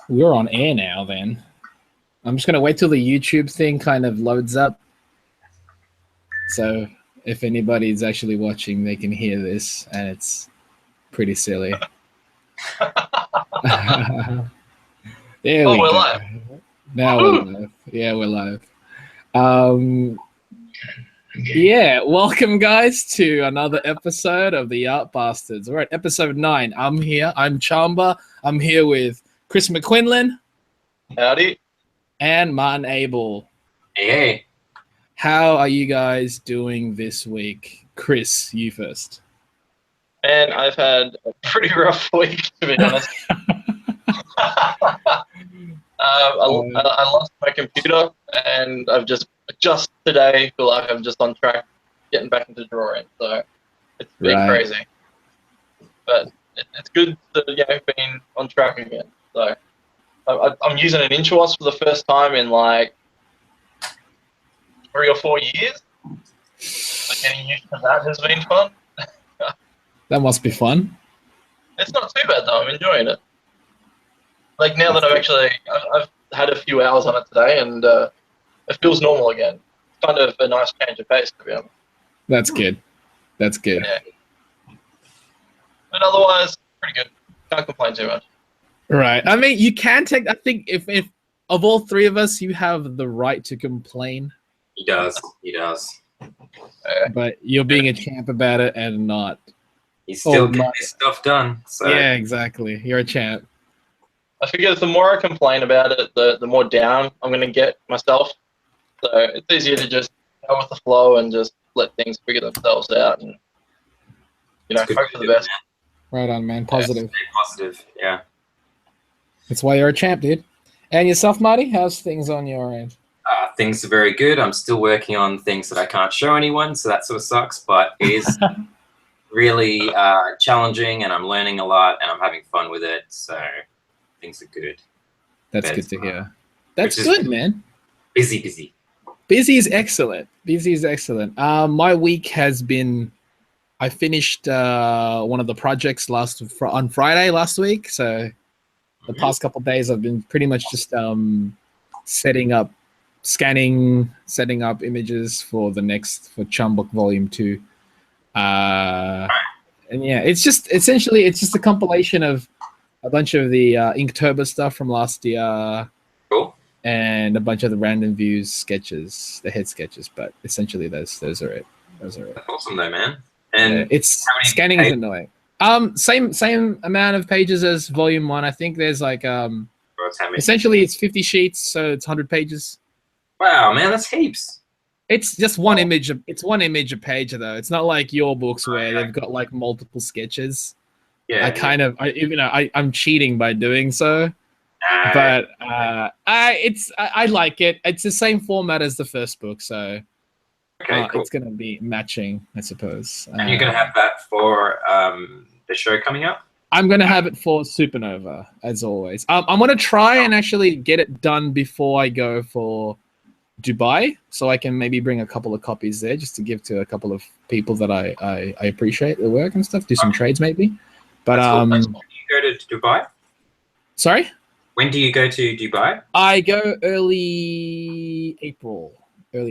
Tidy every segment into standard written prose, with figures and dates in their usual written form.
We're on air now then. I'm just going to wait till the YouTube thing kind of loads up. So if anybody's actually watching, they can hear this, and it's pretty silly. There we go. Live. Now we're live. Yeah, we're live. Yeah, welcome guys to another episode of the Art Bastards. We're at episode 9. I'm here. I'm Chamba. I'm here with Chris McQuinlan. Howdy. And Martin Abel. Hey. How are you guys doing this week? Chris, you first. And I've had a pretty rough week, to be honest. I lost my computer, and I've just today feel like I'm just on track, getting back into drawing. So it's been crazy, but it's good to being on track again. So I'm using an Inchwas for the first time in like 3 or 4 years. So getting used to that has been fun. That must be fun. It's not too bad though. I'm enjoying it. Like now that I've had a few hours on it today, and it feels normal again. It's kind of a nice change of pace, to be honest. That's good. That's good. Yeah. But otherwise, pretty good. Can't complain too much. Right. I mean, you can take. I think if of all three of us, you have the right to complain. He does. He does. But you're being a champ about it and not. He's still getting his stuff done. So. Yeah, exactly. You're a champ. I figure the more I complain about it, the more down I'm going to get myself. So it's easier to just go with the flow and just let things figure themselves out and, hope for the best. Right on, man. Positive. Yeah, positive, yeah. That's why you're a champ, dude. And yourself, Marty? How's things on your end? Things are very good. I'm still working on things that I can't show anyone, so that sort of sucks, but it is really challenging, and I'm learning a lot, and I'm having fun with it, so things are good. That's good to hear. That's good, man. Busy. Busy is excellent. My week has been, I finished one of the projects on Friday last week. So the past couple of days I've been pretty much just setting up images for Chamba Volume 2. And yeah, it's just essentially a compilation of a bunch of the Inktober stuff from last year. Cool. And a bunch of the random views sketches, the head sketches, but essentially those are it. Those are it. That's awesome though, man. And it's scanning is annoying. Same amount of pages as Volume 1. I think there's like essentially it's 50 sheets, so it's 100 pages. Wow, man, that's heaps. It's just one image. It's one image a page though. It's not like your books where they've got like multiple sketches. Yeah, I'm cheating by doing so. But I like it. It's the same format as the first book, so cool. It's gonna be matching, I suppose. And you're gonna have that for the show coming up? I'm gonna have it for Supernova, as always. I'm gonna try and actually get it done before I go for Dubai, so I can maybe bring a couple of copies there just to give to a couple of people that I appreciate the work and stuff. Do some trades maybe. But When do you go to Dubai? Sorry? When do you go to Dubai? I go early April. Oh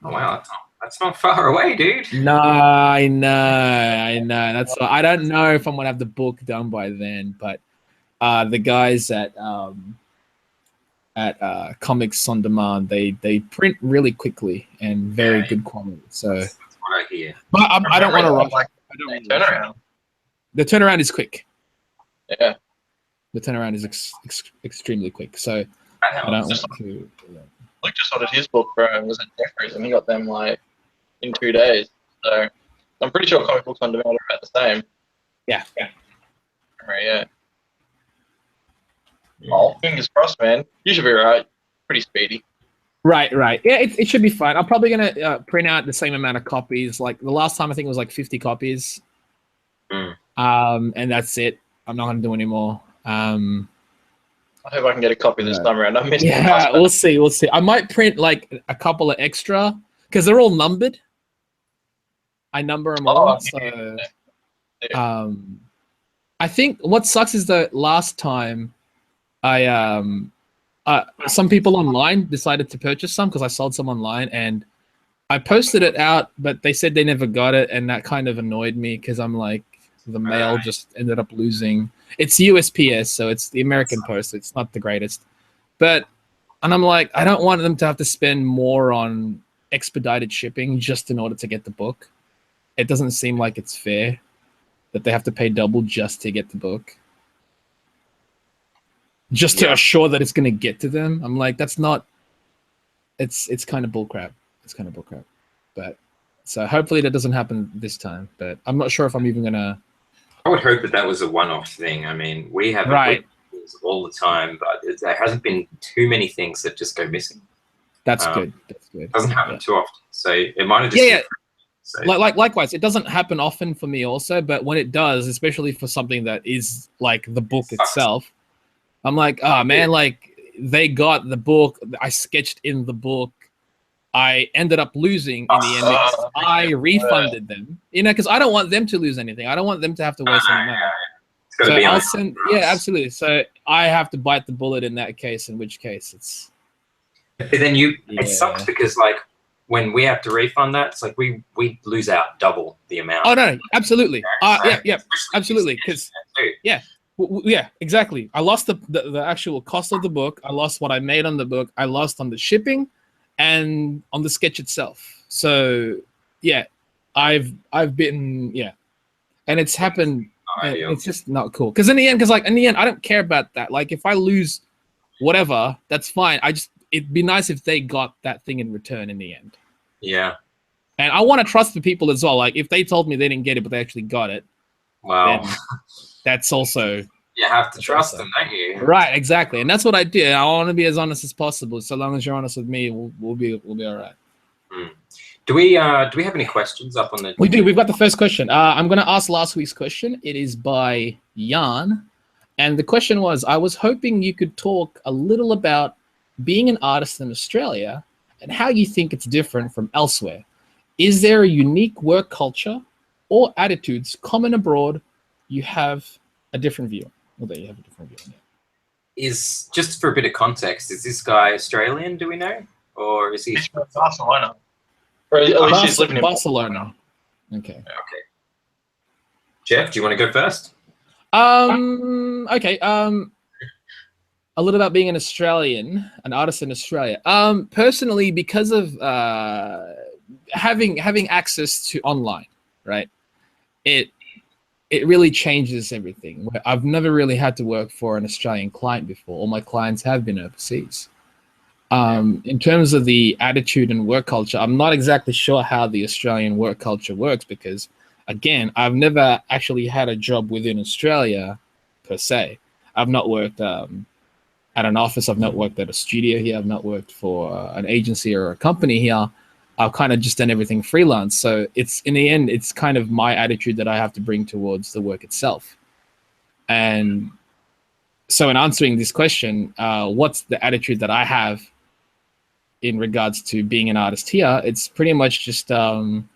wow, that's not far away, dude. No, I know. That's why I don't know if I'm gonna have the book done by then, but the guys at Comics on Demand, they print really quickly and very good quality. So that's what I hear. But I don't want to rush. Turnaround. The turnaround is quick. Yeah. The turnaround is extremely quick. So I don't want to. Luke just ordered his book from was it Jeffries, and he got them like in 2 days. So I'm pretty sure Comic Books on Demand are about the same. Yeah. Yeah. Oh, fingers crossed, man. You should be right. Pretty speedy. Right. Yeah, it should be fine. I'm probably gonna print out the same amount of copies. Like the last time, I think it was like 50 copies. And that's it. I'm not gonna do any more. I hope I can get a copy this time around. We'll see. I might print like a couple of extra because they're all numbered. I number them all. So, I think what sucks is that last time Some people online decided to purchase some because I sold some online, and I posted it out, but they said they never got it, and that kind of annoyed me because I'm like, the mail just ended up losing. It's USPS, so it's the American Post. It's not the greatest, and I'm like, I don't want them to have to spend more on expedited shipping just in order to get the book. It doesn't seem like it's fair that they have to pay double just to get the book, just to assure that it's going to get to them. I'm like, that's not. It's kind of bullcrap. It's kind of bullcrap. But so hopefully that doesn't happen this time. But I'm not sure if I'm even gonna. I would hope that was a one-off thing. I mean, we have things all the time, but there hasn't been too many things that just go missing. That's good. That's good. It doesn't happen too often, so it might have just So. Likewise, it doesn't happen often for me also, but when it does, especially for something that is like the book itself, I'm like, oh man, like they got the book. I sketched in the book. I ended up losing in the end because I refunded them, because I don't want them to lose anything. I don't want them to have to waste any money. So I'll send, absolutely. So I have to bite the bullet in that case, in which case it's. But then it sucks because like when we have to refund that, it's like we lose out double the amount. Oh no, absolutely. Absolutely. Because exactly. I lost the actual cost of the book. I lost what I made on the book. I lost on the shipping. And on the sketch itself. So yeah, I've been and it's happened. It's just not cool. Because in the end, I don't care about that. Like if I lose whatever, that's fine. It'd be nice if they got that thing in return in the end. Yeah. And I want to trust the people as well. Like if they told me they didn't get it, but they actually got it, then that's also. You have to trust them, don't you? Right, exactly, and that's what I did. I want to be as honest as possible. So long as you're honest with me, we'll be all right. Do we have any questions up on the? We do. We've got the first question. I'm going to ask last week's question. It is by Jan, and the question was: I was hoping you could talk a little about being an artist in Australia and how you think it's different from elsewhere. Is there a unique work culture or attitudes common abroad you have a different view? Well, there you have a different view. Is just for a bit of context, is this guy Australian, do we know? Or is he Barcelona? Or at least he's living in Barcelona. Okay. Jeff, do you want to go first? Okay. A little about being an artist in Australia. Personally, because of having access to online, right? It really changes everything. I've never really had to work for an Australian client before. All my clients have been overseas. In terms of the attitude and work culture, I'm not exactly sure how the Australian work culture works because, again, I've never actually had a job within Australia per se. I've not worked at an office. I've not worked at a studio here. I've not worked for an agency or a company here. I've kind of just done everything freelance. So it's in the end, it's kind of my attitude that I have to bring towards the work itself. And so in answering this question, what's the attitude that I have in regards to being an artist here? It's pretty much just one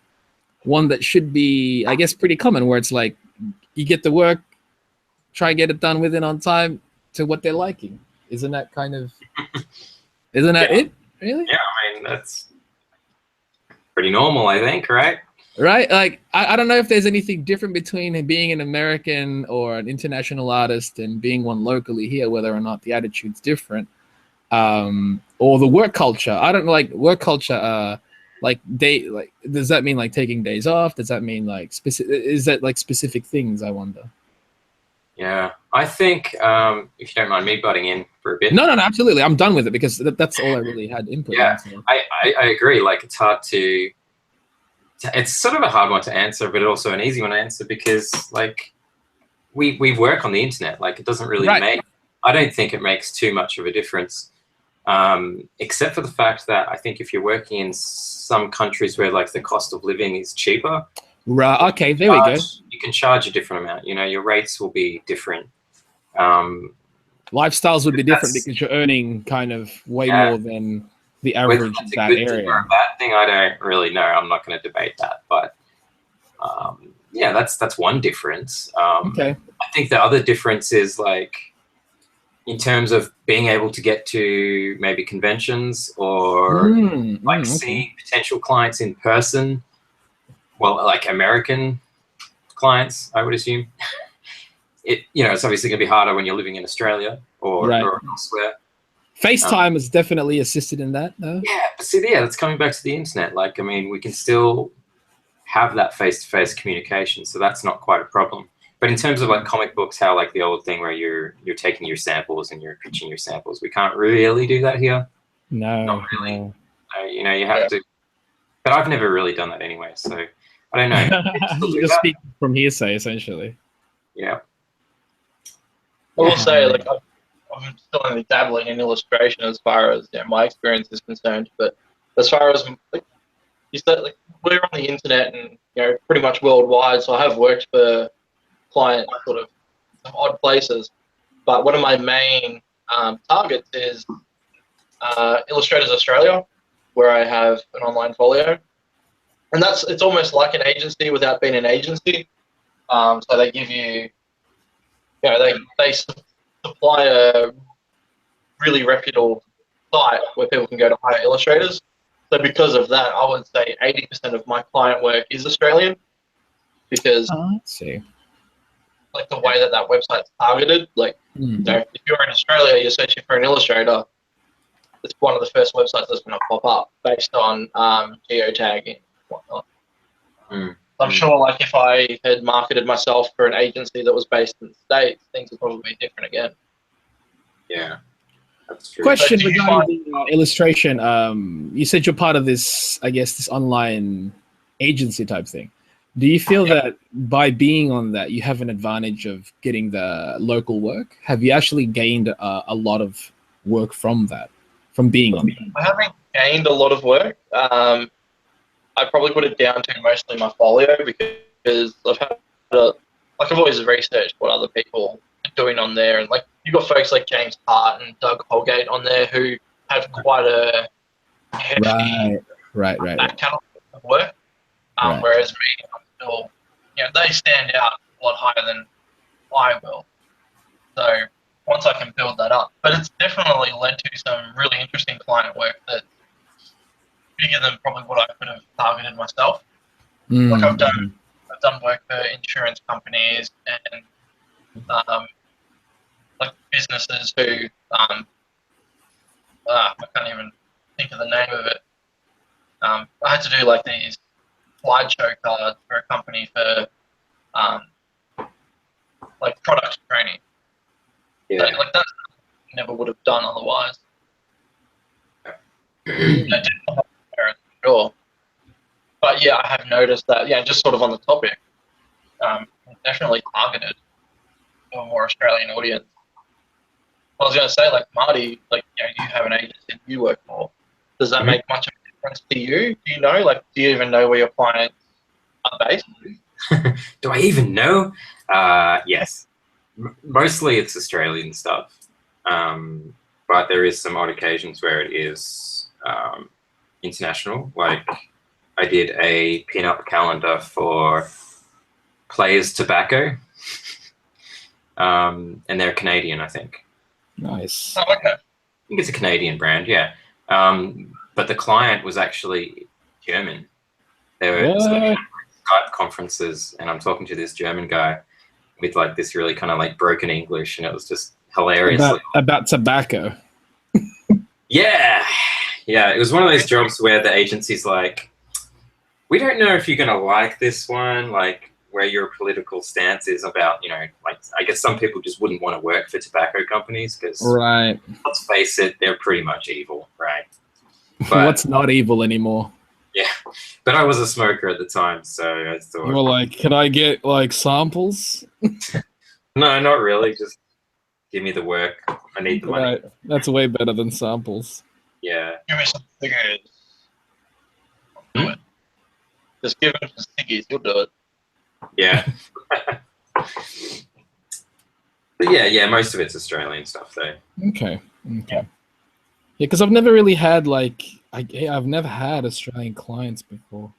that should be, I guess, pretty common, where it's like you get the work, try and get it done within on time to what they're liking. Isn't that it? Really? Yeah, I mean, that's pretty normal, I think, right? Right? Like, I don't know if there's anything different between being an American or an international artist and being one locally here, whether or not the attitude's different. Or the work culture. I don't like work culture. Does that mean like taking days off? Does that mean like is that like specific things? I wonder. Yeah, I think if you don't mind me butting in for a bit. No, absolutely. I'm done with it because that's all I really had input. Yeah, I agree. Like it's hard to. It's sort of a hard one to answer, but also an easy one to answer because like we work on the internet. Like it doesn't really make. I don't think it makes too much of a difference, except for the fact that I think if you're working in some countries where like the cost of living is cheaper. Right. Okay. There we go. You can charge a different amount. You know, your rates will be different. Lifestyles would be different because you're earning kind of way more than the average in that area. Or a bad thing, I don't really know. I'm not going to debate that, but yeah, that's one difference. Okay. I think the other difference is like in terms of being able to get to maybe conventions or see potential clients in person. Well, like American clients, I would assume. It's obviously going to be harder when you're living in Australia or elsewhere. FaceTime has definitely assisted in that, though. Yeah, but see, that's coming back to the internet. Like, I mean, we can still have that face-to-face communication, so that's not quite a problem. But in terms of like comic books, how like the old thing where you're taking your samples and you're pitching your samples, we can't really do that here. No, not really. No. You have to. But I've never really done that anyway, so I don't know. You just speak from hearsay, essentially. Yeah. I will say, like, I'm still only dabbling in illustration as far as my experience is concerned. But as far as like you said, like we're on the internet and pretty much worldwide. So I have worked for clients sort of some odd places. But one of my main targets is Illustrators Australia, where I have an online folio, and it's almost like an agency without being an agency. So they give you. They supply a really reputable site where people can go to hire illustrators. So because of that, I would say 80% of my client work is Australian, because like the way that website's targeted, like if you're in Australia, you're searching for an illustrator, it's one of the first websites that's going to pop up based on geotagging and whatnot. I'm sure, like, if I had marketed myself for an agency that was based in the States, things would probably be different again. Yeah, that's true. Question regarding the illustration. You said you're part of this, I guess, this online agency type thing. Do you feel that by being on that, you have an advantage of getting the local work? Have you actually gained a lot of work from that, from being on that? I haven't gained a lot of work. I probably put it down to mostly my folio, because I've always researched what other people are doing on there, and like you've got folks like James Hart and Doug Holgate on there who have quite a hefty back catalogue of work, whereas me, I'm still, they stand out a lot higher than I will. So once I can build that up, but it's definitely led to some really interesting client work that. Bigger than probably what I could have targeted myself. Like I've done work for insurance companies and like businesses who I can't even think of the name of it. I had to do like these slideshow cards for a company for like product training. Yeah. So, like that I never would have done otherwise. Sure. But yeah, I have noticed that, just sort of on the topic, definitely targeted to a more Australian audience. I was going to say, like, Marty, like, you have an agency you work for. Does that make much of a difference to you? Do you know? Like, do you even know where your clients are based? Do I even know? Yes. Mostly it's Australian stuff. But there is some odd occasions where it is international. Like I did a pin-up calendar for Players Tobacco, and they're Canadian, I think. Nice. Oh, okay. I think it's a Canadian brand, yeah. But the client was actually German. They were Skype conferences, and I'm talking to this German guy with like this really kind of like broken English, and it was just hilarious. About tobacco. Yeah. It was one of those jobs where the agency's like, we don't know if you're going to like this one, like where your political stance is about, like I guess some people just wouldn't want to work for tobacco companies because, let's face it, they're pretty much evil, right? But, what's not evil anymore? Yeah, but I was a smoker at the time, so I thought. You were like, can I get like samples? No, not really. Just give me the work. I need the money. Right, that's way better than samples. Yeah. Give me some figures. I'll do it. Just give him some stickies, you'll do it. Yeah. But yeah, most of it's Australian stuff though. Okay. Yeah, because I've never really had I've never had Australian clients before.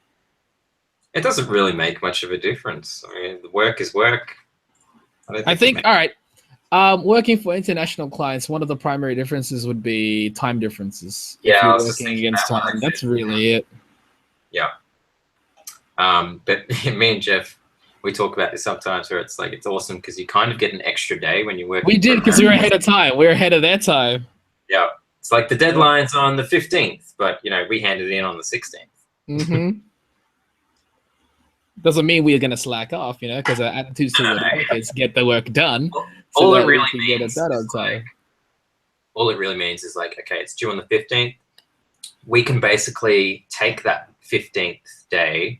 It doesn't really make much of a difference. I mean, the work is work. I think all right. Working for international clients, one of the primary differences would be time differences. Yeah, if I you're was just working thinking against that one, time, that's really it. Yeah. But me and Jeff, we talk about this sometimes where it's like, it's awesome because you kind of get an extra day when you work. We did because we were ahead of time. We were ahead of their time. Yeah. It's like the deadline's on the 15th, but, you know, we handed in on the 16th. Mm-hmm. Doesn't mean we're going to slack off, you know, because our attitudes toward work is get the work done. All so it really we can get it done on time. All it really means is like, okay, it's due on the 15th. We can basically take that 15th day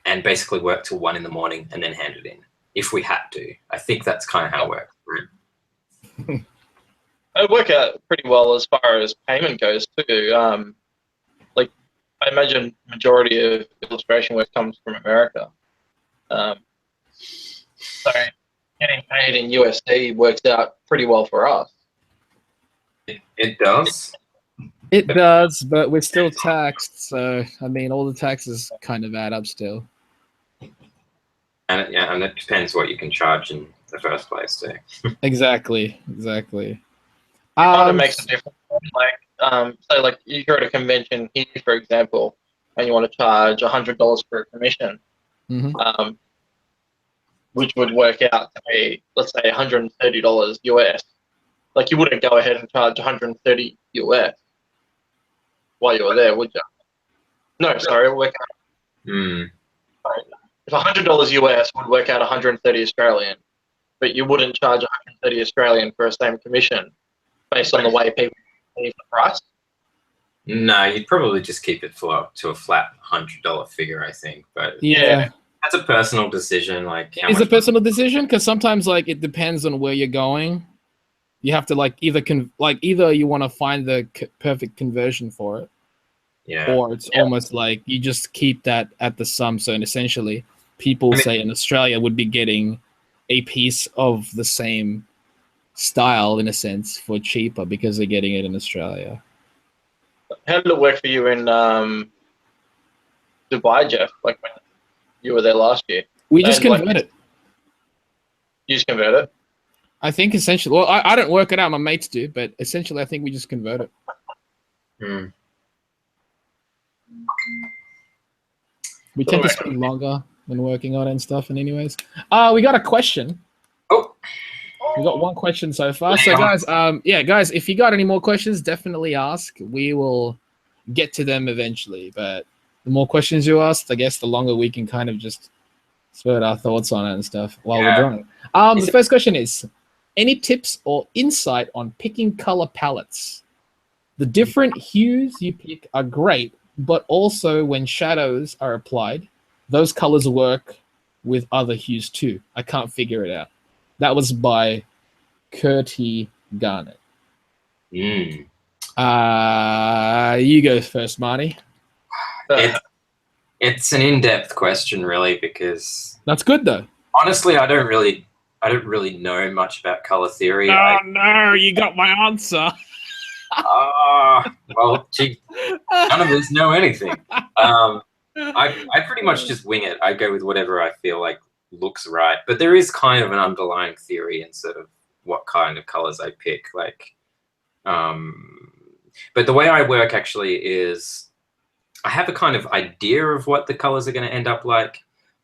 and basically work till 1 in the morning and then hand it in if we had to. I think that's kind of how it works. Right? It work out pretty well as far as payment goes too. Like I imagine majority of illustration work comes from America. So getting paid in USD works out pretty well for us. It does. It does, but we're still taxed. So, I mean, all the taxes kind of add up still. And it depends what you can charge in the first place too. Exactly. It kind of makes a difference. Like, say, like you're at a convention here, for example, and you want to charge $100 for a commission, which would work out to be, let's say, $130 US. Like, you wouldn't go ahead and charge 130 US while you were there, would you? No, sorry, it would work out. If $100 US would work out 130 Australian, but you wouldn't charge 130 Australian for a same commission based on the way people pay the price. No, you'd probably just keep it to a flat $100 figure, I think. But yeah, that's a personal decision. Like, it's a personal decision because sometimes like it depends on where you're going. You have to like either you want to find the perfect conversion for it, or it's almost like you just keep that at the sum. So essentially, people say in Australia would be getting a piece of the same style in a sense for cheaper because they're getting it in Australia. How did it work for you in Dubai, Jeff? Like when you were there last year? We just converted. You just converted? I think essentially, well, I don't work it out, my mates do, but essentially I think we just convert it. We tend to spend longer when working on it and stuff, and anyways. We got a question. Oh. We got one question so far. So guys, guys, if you got any more questions, definitely ask. We will get to them eventually, but the more questions you ask, I guess the longer we can kind of just spurt our thoughts on it and stuff while we're drawing. The first question is, any tips or insight on picking color palettes? The different hues you pick are great, but also when shadows are applied, those colors work with other hues too. I can't figure it out. That was by Curty Garnett. You go first, Marty. It's an in-depth question, really, because that's good though. Honestly, I don't really know much about color theory. Oh no, you got my answer. Well, gee, none of us know anything. I pretty much just wing it. I go with whatever I feel like looks right, but there is kind of an underlying theory in sort of what kind of colors I pick. Like, but the way I work actually is I have a kind of idea of what the colors are going to end up like.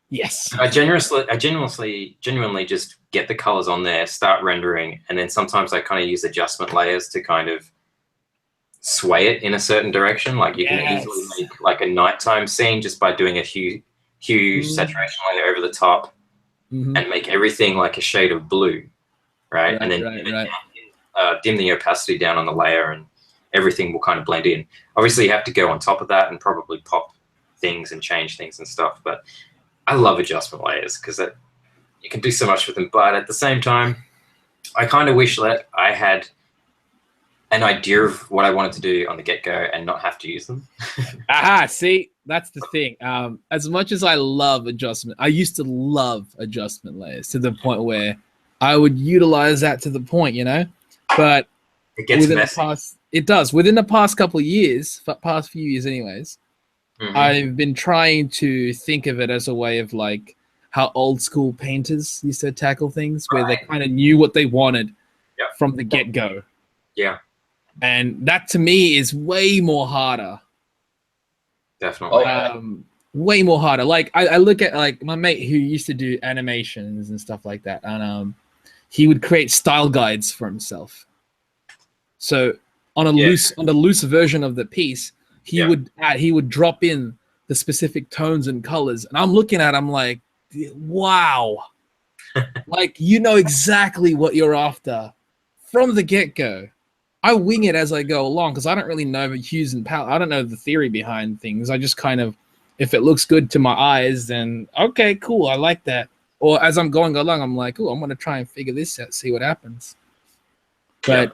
Yes. I genuinely just get the colors on there, start rendering, and then sometimes I kind of use adjustment layers to kind of sway it in a certain direction. Like you can easily make like a nighttime scene just by doing a hue saturation layer over the top and make everything like a shade of blue, right? And then dim the opacity down on the layer and everything will kind of blend in. Obviously, you have to go on top of that and probably pop things and change things and stuff, but I love adjustment layers because you can do so much with them. But at the same time, I kind of wish that I had an idea of what I wanted to do on the get-go and not have to use them. See, that's the thing. As much as I love adjustment, I used to love adjustment layers to the point where I would utilize that to the point, you know. But it gets messy. It does. Within the past couple of years, past few years anyways, I've been trying to think of it as a way of like, how old school painters used to tackle things, where they kind of knew what they wanted from the get-go. Yeah. And that to me is way more harder. Definitely. Way more harder. Like I look at like my mate who used to do animations and stuff like that, and he would create style guides for himself. So on a loose version of the piece, he would drop in the specific tones and colors, and I'm looking at him like, wow, like you know exactly what you're after from the get-go. I wing it as I go along because I don't really know hues and palette. I don't know the theory behind things. I just kind of, if it looks good to my eyes, then okay, cool, I like that. Or as I'm going along, I'm like, oh, I'm gonna try and figure this out, see what happens. But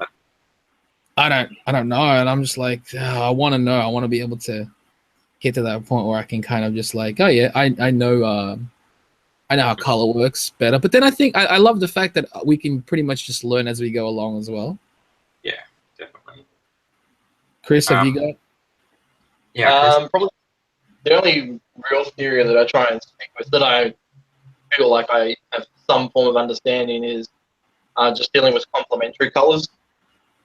I don't know, and I'm just like, I want to know. I want to be able to get to that point where I can kind of just like, oh yeah, I know how color works better. But then I think I love the fact that we can pretty much just learn as we go along as well. Yeah, definitely. Chris, have you got? Yeah, Chris? Probably the only real theory that I try and stick with that I feel like I have some form of understanding is just dealing with complementary colors.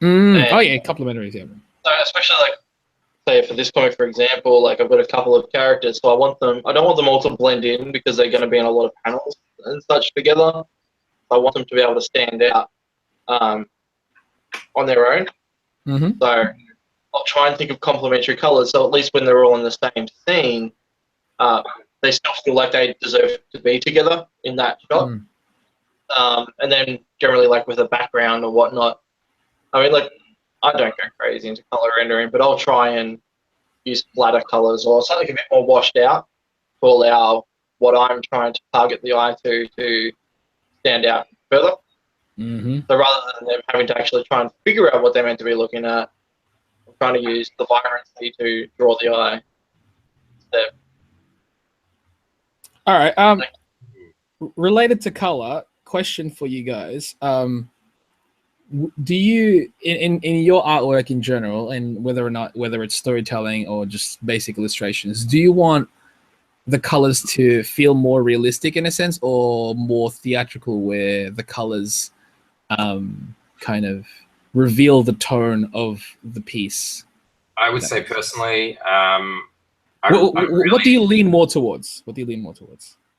Oh yeah, complementaries, yeah. So especially like, say for this comic, for example, like I've got a couple of characters, so I don't want them all to blend in because they're going to be in a lot of panels and such together. I want them to be able to stand out on their own. Mm-hmm. So I'll try and think of complementary colors, so at least when they're all in the same scene, they still feel like they deserve to be together in that shot. And then generally, like with a background or whatnot, I mean, like I don't go crazy into color rendering, but I'll try and use flatter colors or something a bit more washed out to allow what I'm trying to target the eye to stand out further. Mm-hmm. So rather than them having to actually try and figure out what they're meant to be looking at, I'm trying to use the vibrancy to draw the eye. All right. Related to color, question for you guys. Do you in your artwork in general, and whether it's storytelling or just basic illustrations, do you want the colors to feel more realistic in a sense, or more theatrical, where the colors kind of reveal the tone of the piece? I would say personally, what do you lean more towards?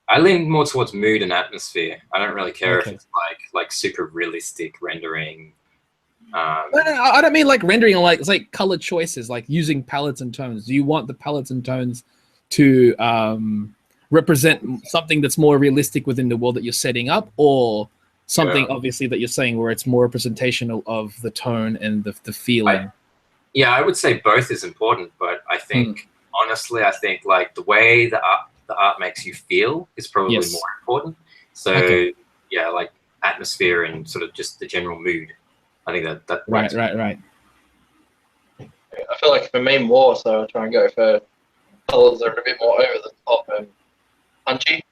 I lean more towards mood and atmosphere. I don't really care if it's like super realistic rendering. I don't mean like rendering, like it's like color choices, like using palettes and tones. Do you want the palettes and tones to represent something that's more realistic within the world that you're setting up, or something obviously that you're saying where it's more representational of the tone and the feeling? I would say both is important, but I think honestly, I think like the way the art makes you feel is probably more important. So like atmosphere and sort of just the general mood. I think that right. I feel like for me more so I try and go for colors that are a bit more over the top and punchy.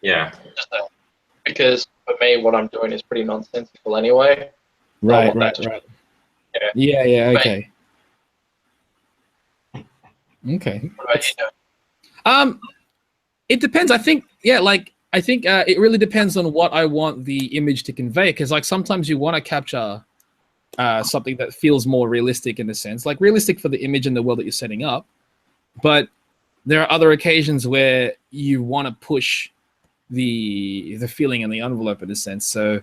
Yeah. Because for me what I'm doing is pretty nonsensical anyway. Right. Yeah. Okay. Okay. What about you? It depends. I think it really depends on what I want the image to convey. Because like sometimes you want to capture something that feels more realistic in a sense, like realistic for the image and the world that you're setting up. But there are other occasions where you want to push the feeling in the envelope in a sense. So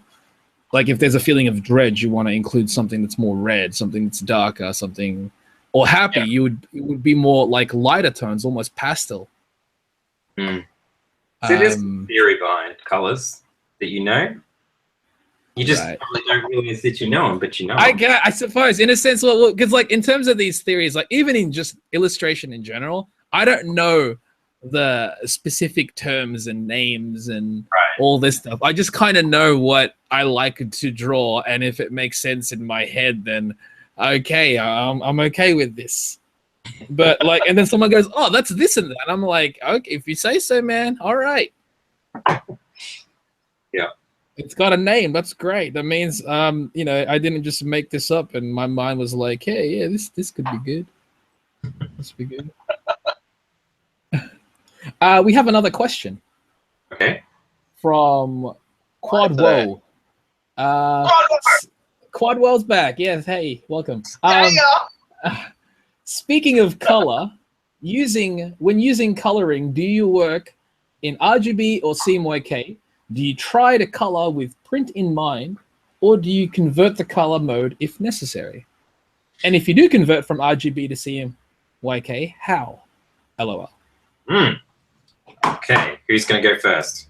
like if there's a feeling of dread, you want to include something that's more red, something that's darker, something, or happy. It would be more like lighter tones, almost pastel. So there's theory behind colors that you know. You just probably don't realize that you know them, but you know them. I suppose, in a sense, because like in terms of these theories, like even in just illustration in general, I don't know the specific terms and names and all this stuff. I just kind of know what I like to draw, and if it makes sense in my head, then okay, I'm okay with this. But like, and then someone goes, "Oh, that's this and that." I'm like, "Okay, if you say so, man. All right." Yeah, it's got a name. That's great. That means, I didn't just make this up, and my mind was like, "Hey, yeah, this could be good. This could be good." We have another question. Okay. From Quadwo. Quadwell's back. Yes, hey, welcome. Speaking of color, when using coloring, do you work in RGB or CMYK? Do you try to color with print in mind, or do you convert the color mode if necessary? And if you do convert from RGB to CMYK, how? LOL. Okay, who's going to go first?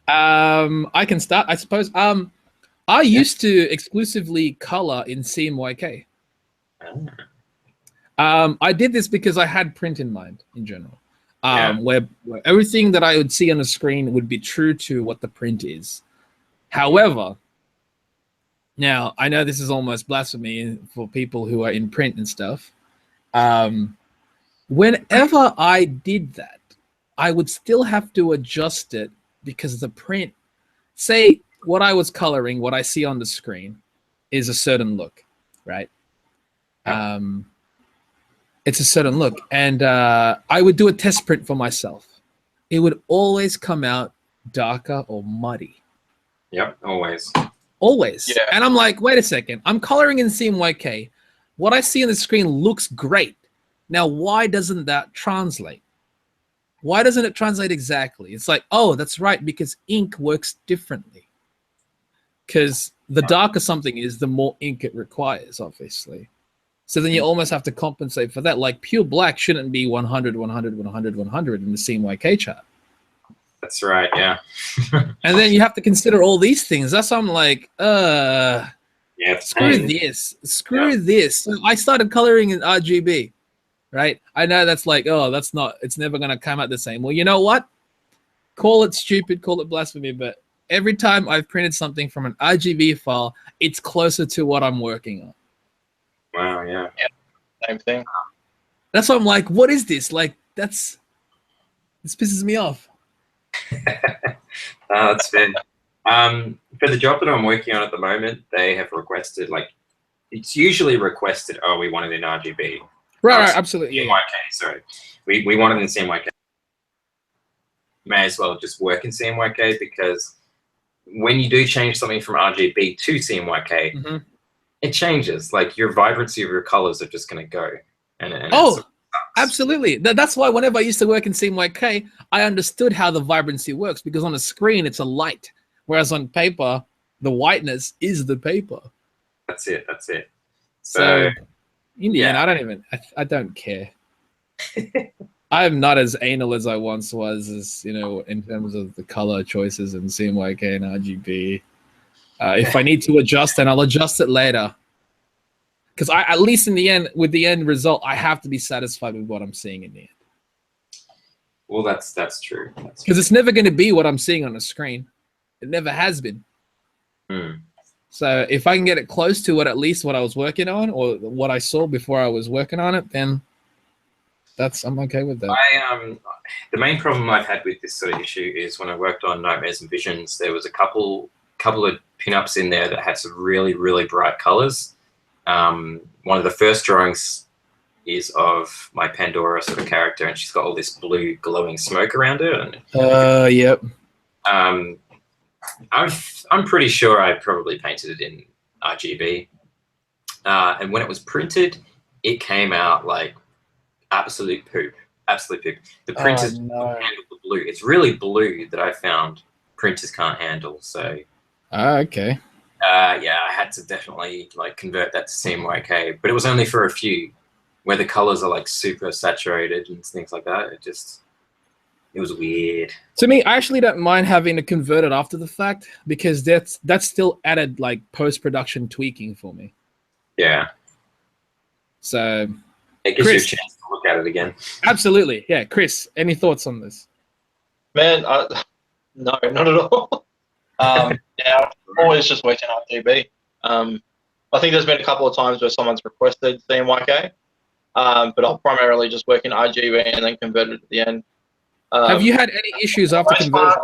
I can start, I suppose. I used to exclusively color in CMYK. I did this because I had print in mind in general, where everything that I would see on the screen would be true to what the print is. However, now I know this is almost blasphemy for people who are in print and stuff. Whenever I did that, I would still have to adjust it because the print, say what I was coloring, what I see on the screen is a certain look, right? It's a certain look. And I would do a test print for myself. It would always come out darker or muddy. Yep, always. Always. Yeah. And I'm like, wait a second. I'm coloring in CMYK. What I see on the screen looks great. Now, why doesn't that translate? Why doesn't it translate exactly? It's like, oh, that's right, because ink works differently. Because the darker something is, the more ink it requires, obviously. So then you almost have to compensate for that. Like pure black shouldn't be 100, 100, 100, 100 in the CMYK chart. That's right, yeah. And then you have to consider all these things. That's why I'm like, screw this. Screw this. So I started coloring in RGB, right? I know that's like, oh, it's never going to come out the same. Well, you know what? Call it stupid, call it blasphemy, but every time I've printed something from an RGB file, it's closer to what I'm working on. Wow, yeah. Same thing. That's why I'm like, what is this? Like, this pisses me off. That's fair. For the job that I'm working on at the moment, they have requested, like, it's usually requested, oh, we want it in RGB. Right, absolutely. CMYK, sorry. We want it in CMYK. May as well just work in CMYK, because when you do change something from RGB to CMYK, it changes. Like your vibrancy of your colors are just going to go. And absolutely. That's why whenever I used to work in CMYK, I understood how the vibrancy works, because on a screen it's a light, whereas on paper the whiteness is the paper. That's it. So in the end, I don't care. I'm not as anal as I once was, as in terms of the color choices in CMYK and RGB. If I need to adjust, then I'll adjust it later. Because at least in the end, with the end result, I have to be satisfied with what I'm seeing in the end. Well, that's true. Because it's never going to be what I'm seeing on the screen. It never has been. So if I can get it close to at least what I was working on, or what I saw before I was working on it, then I'm okay with that. The main problem I've had with this sort of issue is when I worked on Nightmares and Visions, there was a couple of pinups in there that had some really, really bright colors. One of the first drawings is of my Pandora sort of character, and she's got all this blue glowing smoke around her. And, yep. I'm pretty sure I probably painted it in RGB. And when it was printed, it came out like absolute poop. Absolute poop. The printers can't handle the blue. It's really blue that I found printers can't handle. So. Okay. Yeah, I had to definitely like convert that to CMYK, but it was only for a few where the colors are like super saturated and things like that. It was weird. To me, I actually don't mind having to convert it after the fact, because that's still added like post-production tweaking for me. Yeah. So it gives you a chance to look at it again. Absolutely. Yeah. Chris, any thoughts on this? Man, no, not at all. Yeah, I've always just worked in RGB. I think there's been a couple of times where someone's requested CMYK, but I'll primarily just work in RGB and then convert it at the end. Have you had any issues after conversion?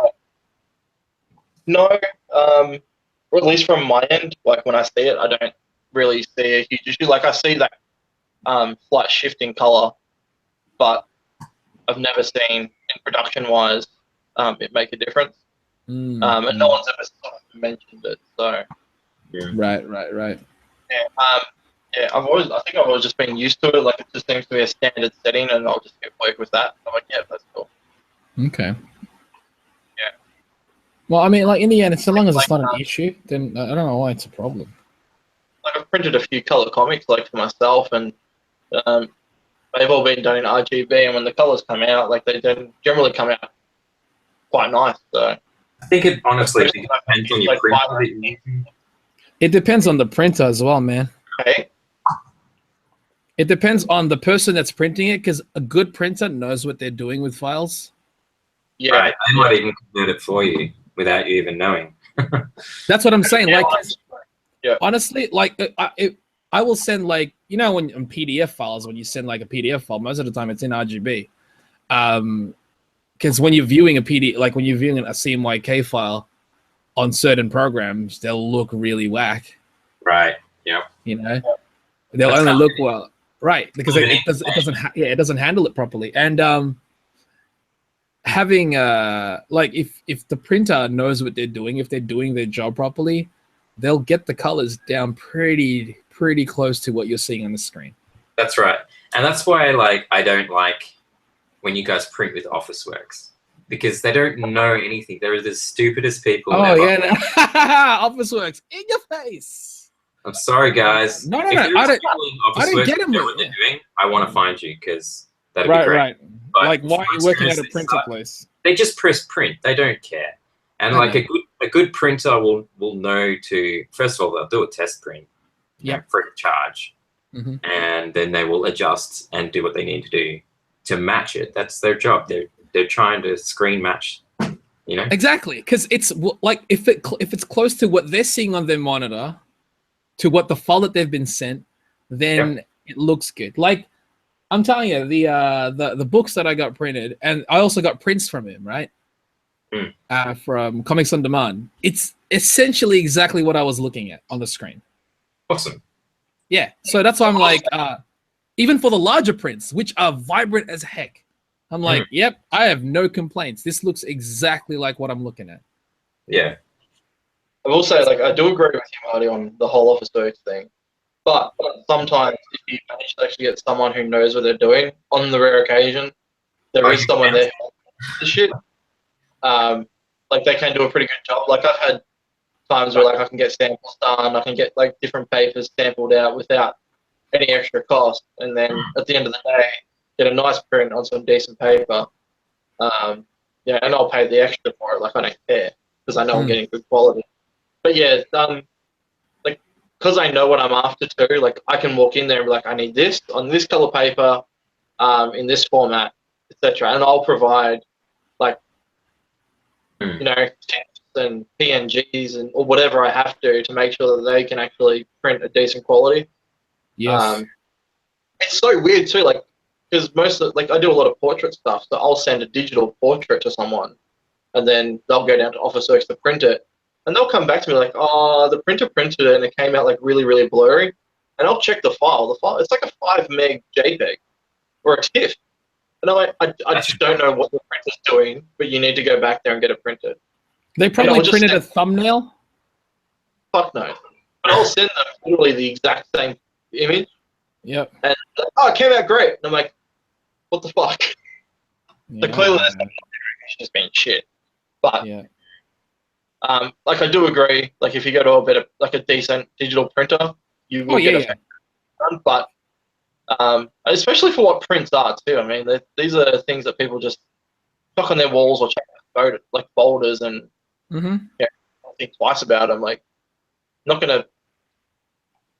No, or at least from my end, like when I see it, I don't really see a huge issue. Like I see that slight shift in color, but I've never seen in production-wise it make a difference. And no one's ever sort of mentioned it. So right. Yeah, I think I've always just been used to it. Like it just seems to be a standard setting, and I'll just work with that. I'm like, yeah, that's cool. Okay. Yeah. Well, I mean, like in the end, so long as it's not an issue, then I don't know why it's a problem. Like I've printed a few color comics, like for myself, and they've all been done in RGB. And when the colors come out, like they generally come out quite nice. So I think it honestly depends on your printer. It depends on the printer as well, man. Okay. It depends on the person that's printing it, because a good printer knows what they're doing with files. Yeah, right. They might even convert it for you without you even knowing. That's what I'm saying. Like, yeah. honestly, like I will send, like, you know, when on PDF files, when you send like a PDF file, most of the time it's in RGB. Because when you're viewing a PDF, like when you're viewing a CMYK file on certain programs, they'll look really whack. Right. Yeah. You know, they'll only look well, right? Because it doesn't handle it properly. And having like if the printer knows what they're doing, if they're doing their job properly, they'll get the colors down pretty close to what you're seeing on the screen. That's right, and that's why I don't like when you guys print with Officeworks, because they don't know anything. They're the stupidest people ever. Yeah, no. Officeworks in your face. I'm sorry, guys. No. I don't get them. Know what they're doing. I want to find you, because that'd be great. Right. But like, why are you working at a printer place? They just press print. They don't care. And like a good printer will know to, first of all, they'll do a test print, free of charge, and then they will adjust and do what they need to do to match it. That's their job. They're trying to screen match. You know, exactly, because it's like if it's close to what they're seeing on their monitor, to what the file that they've been sent, then it looks good. Like I'm telling you, the books that I got printed, and I also got prints from him, right? From Comics on Demand. It's essentially exactly what I was looking at on the screen. Awesome. Yeah, so that's why I'm like, even for the larger prints, which are vibrant as heck, I'm like, yep, I have no complaints. This looks exactly like what I'm looking at. Yeah. I will say, like, I do agree with you, Marty, on the whole Officeworks thing. But sometimes, if you manage to actually get someone who knows what they're doing, on the rare occasion, there is someone there who knows the shit. Like, they can do a pretty good job. Like, I've had times where, like, I can get samples done, I can get, like, different papers sampled out without any extra cost, and then at the end of the day, get a nice print on some decent paper. And I'll pay the extra for it. Like, I don't care, because I know I'm getting good quality. But yeah, like, because I know what I'm after too, like I can walk in there and be like, I need this on this color paper, in this format, etc. And I'll provide, like, you know, stamps and PNGs or whatever I have to make sure that they can actually print a decent quality. Yes. It's so weird too, like, because I do a lot of portrait stuff, so I'll send a digital portrait to someone, and then they'll go down to Officeworks to print it. And they'll come back to me like, oh, the printer printed it and it came out like really, really blurry. And I'll check the file. The file, it's like a 5 meg JPEG or a TIFF. And I'm like, I just don't know what the printer's doing, but you need to go back there and get it printed. They probably printed a thumbnail? Fuck no. But I'll send them literally the exact same image. Yep. And like, oh, it came out great. And I'm like, what the fuck? Yeah. The clearly that's just been shit. But like, I do agree. Like, if you go to a decent digital printer, you will get it done. But especially for what prints are too. I mean, these are things that people just chuck on their walls or check out like folders and think twice about them. Like, I'm not gonna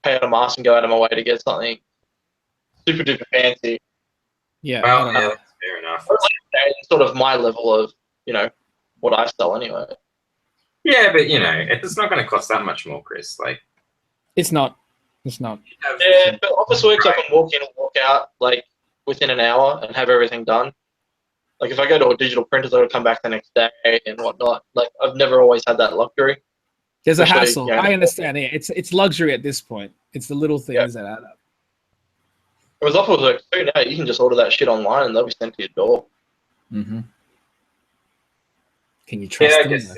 pay out a mask and go out of my way to get something super duper fancy. Yeah. Well, that's fair enough. It's sort of my level of, you know, what I sell anyway. Yeah, but you know, it's not going to cost that much more, Chris. Like, it's not. It's not. Yeah, but Officeworks, I can walk in and walk out like within an hour and have everything done. Like, if I go to a digital printer, I'll come back the next day and whatnot. Like, I've never always had that luxury. There's a hassle. You know, I understand. Yeah, it's luxury at this point. It's the little things that add up. Whereas Officeworks too, now you can just order that shit online and they'll be sent to your door. Can you trust them?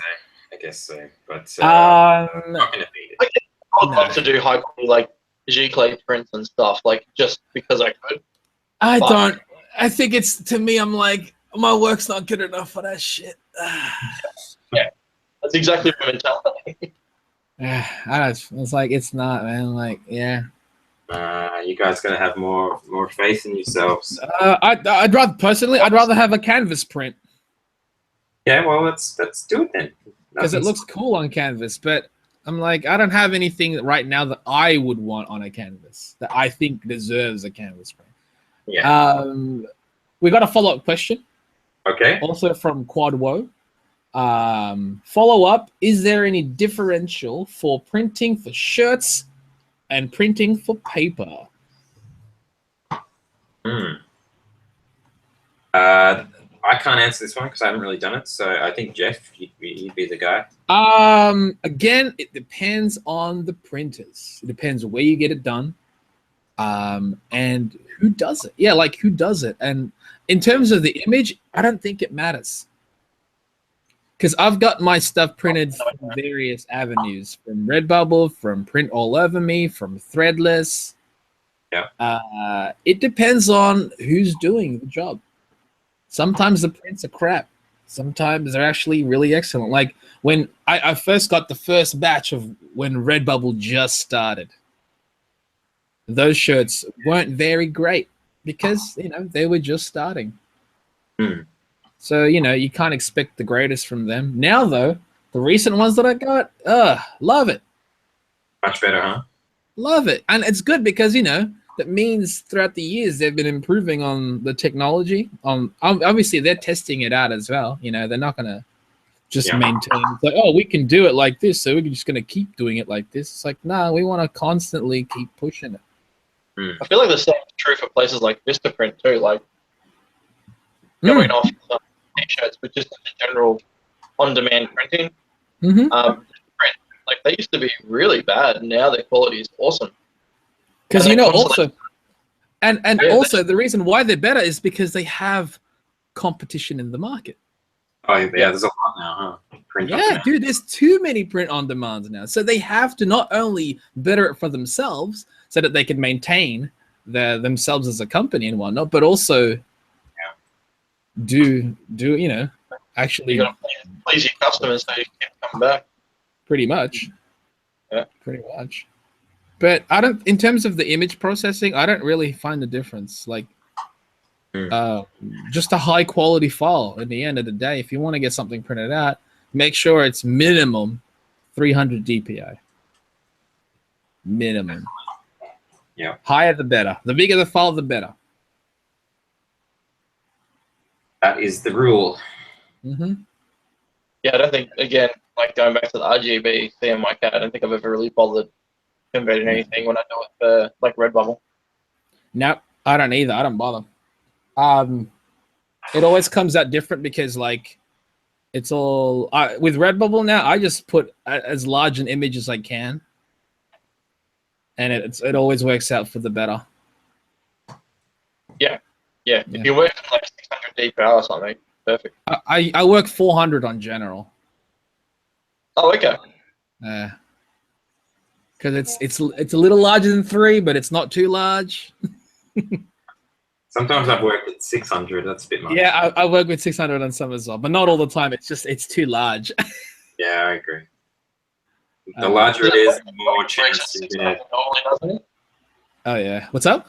I guess so. But I'm not going to beat it. I'd love to do high quality like G-clay prints and stuff, like just because I could. I don't. I think it's, to me, I'm like, my work's not good enough for that shit. Yeah, that's exactly my mentality. It's like, it's not, man. Like, yeah. You guys gotta have more faith in yourselves. I'd rather have a canvas print. Yeah, well, let's do it then. Because it looks cool on canvas, but I'm like, I don't have anything right now that I would want on a canvas that I think deserves a canvas print. Yeah. We got a follow-up question. Okay. Also from Quadwo. Follow-up, is there any differential for printing for shirts and printing for paper? I can't answer this one because I haven't really done it. So I think Jeff, you'd be the guy. Again, it depends on the printers. It depends where you get it done, and who does it. Yeah, like who does it. And in terms of the image, I don't think it matters. Because I've got my stuff printed from various avenues, from Redbubble, from Print All Over Me, from Threadless. Yeah. It depends on who's doing the job. Sometimes the prints are crap. Sometimes they're actually really excellent. Like when I first got the first batch of when Redbubble just started, those shirts weren't very great because, you know, they were just starting. So, you know, you can't expect the greatest from them. Now, though, the recent ones that I got, love it. Much better, huh? Love it. And it's good because, you know, that means throughout the years they've been improving on the technology. Obviously, they're testing it out as well. You know, they're not going to just maintain. It's like, oh, we can do it like this, so we're just going to keep doing it like this. It's like, no, we want to constantly keep pushing it. I feel like the same is true for places like Vistaprint too. Like going off some t-shirts, but just in general on-demand printing. Like they used to be really bad, and now their quality is awesome. Because you know, also, and also the reason why they're better is because they have competition in the market. Oh yeah, there's a lot now, huh? Yeah, dude, there's too many print on demands now. So they have to not only better it for themselves so that they can maintain themselves as a company and whatnot, but also do you know, actually you gotta please your customers so you keep coming back. Pretty much. Yeah. Pretty much. But I don't, in terms of the image processing, I don't really find the difference. Like, just a high quality file at the end of the day. If you want to get something printed out, make sure it's minimum 300 DPI. Minimum. Yeah. Higher the better. The bigger the file, the better. That is the rule. Yeah, I don't think, again, like going back to the RGB CMYK, I don't think I've ever really bothered converting anything when I do it for like Redbubble. Nope, I don't either. I don't bother. It always comes out different because like it's all with Redbubble now. I just put as large an image as I can, and it always works out for the better. Yeah. If you work on like 600 dpi or something, perfect. I work 400 on general. Oh, okay. Because it's a little larger than 3, but it's not too large. Sometimes I've worked with 600. That's a bit much. Yeah, I work with 600 on some as well, but not all the time. It's too large. Yeah, I agree. The larger it is, the more chance you get. Normally, doesn't he? Oh yeah. What's up?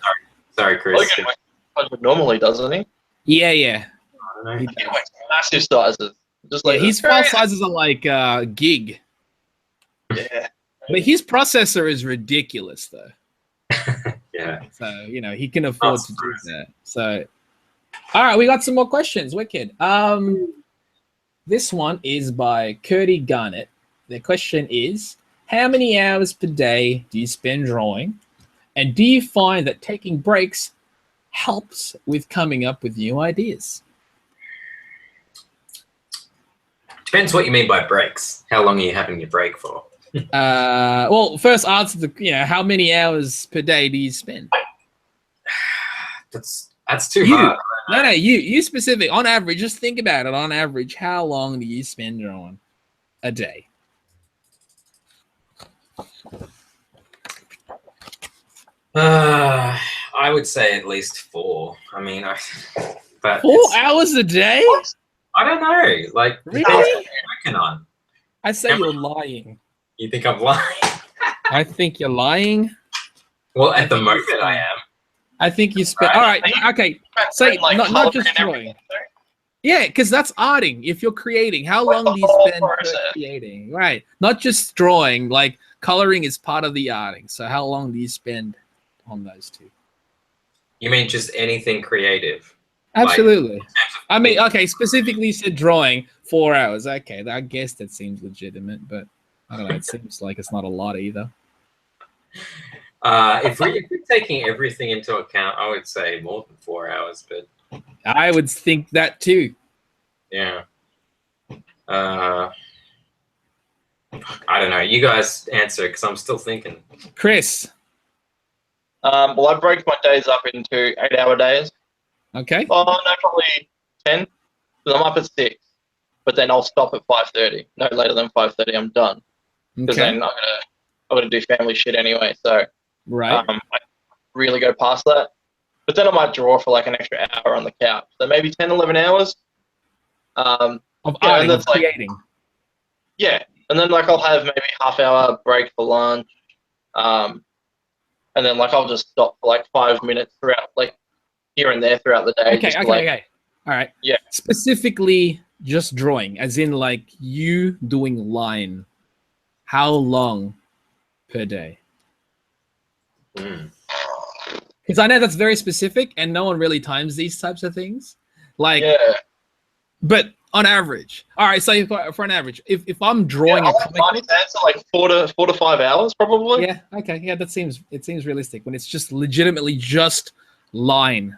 Sorry, Chris. Normally, doesn't he? Yeah. He makes massive sizes. Just like his file sizes are like gig. Yeah. But his processor is ridiculous though. Yeah. So, you know, he can afford to do that. So, all right, we got some more questions. Wicked. This one is by Curdy Garnett. The question is, how many hours per day do you spend drawing? And do you find that taking breaks helps with coming up with new ideas? Depends what you mean by breaks. How long are you having your break for? Well, first answer how many hours per day do you spend? That's too hard. No, you specific. On average, just think about it. On average, how long do you spend drawing a day? I would say at least 4. I mean, but 4 hours a day? I don't know. Like, really? Working on. I say you're lying. You think I'm lying? I think you're lying. Well, at the moment, I am. I think you spend. All right, okay. Say not just drawing. Yeah, because that's arting. If you're creating, how long do you spend creating? Right, not just drawing. Like coloring is part of the arting. So how long do you spend on those two? You mean just anything creative? Absolutely. Like, I mean, okay. Specifically, you said drawing 4 hours. Okay, I guess that seems legitimate, but I don't know. It seems like it's not a lot either. If we're taking everything into account, I would say more than 4 hours, but I would think that too. Yeah. I don't know. You guys answer because I'm still thinking. Chris. Well, I break my days up into 8-hour days. Okay. Oh no, probably 10. Because I'm up at 6, but then I'll stop at 5:30. No later than 5:30, I'm done. Because then I'm gonna do family shit anyway. So right. I really go past that. But then I might draw for like an extra hour on the couch. So maybe 10, 11 hours. Of arting, of creating. Like, yeah. And then like I'll have maybe half-hour break for lunch. And then like I'll just stop for like 5 minutes throughout, like here and there throughout the day. Okay. All right. Yeah. Specifically just drawing, as in like you doing line. How long per day? Because I know that's very specific and no one really times these types of things. Like, yeah. But on average, all right, so for an average, if I'm drawing a comic book, answer like 4 to 5 hours probably. Yeah, okay, yeah, it seems realistic when it's just legitimately just line.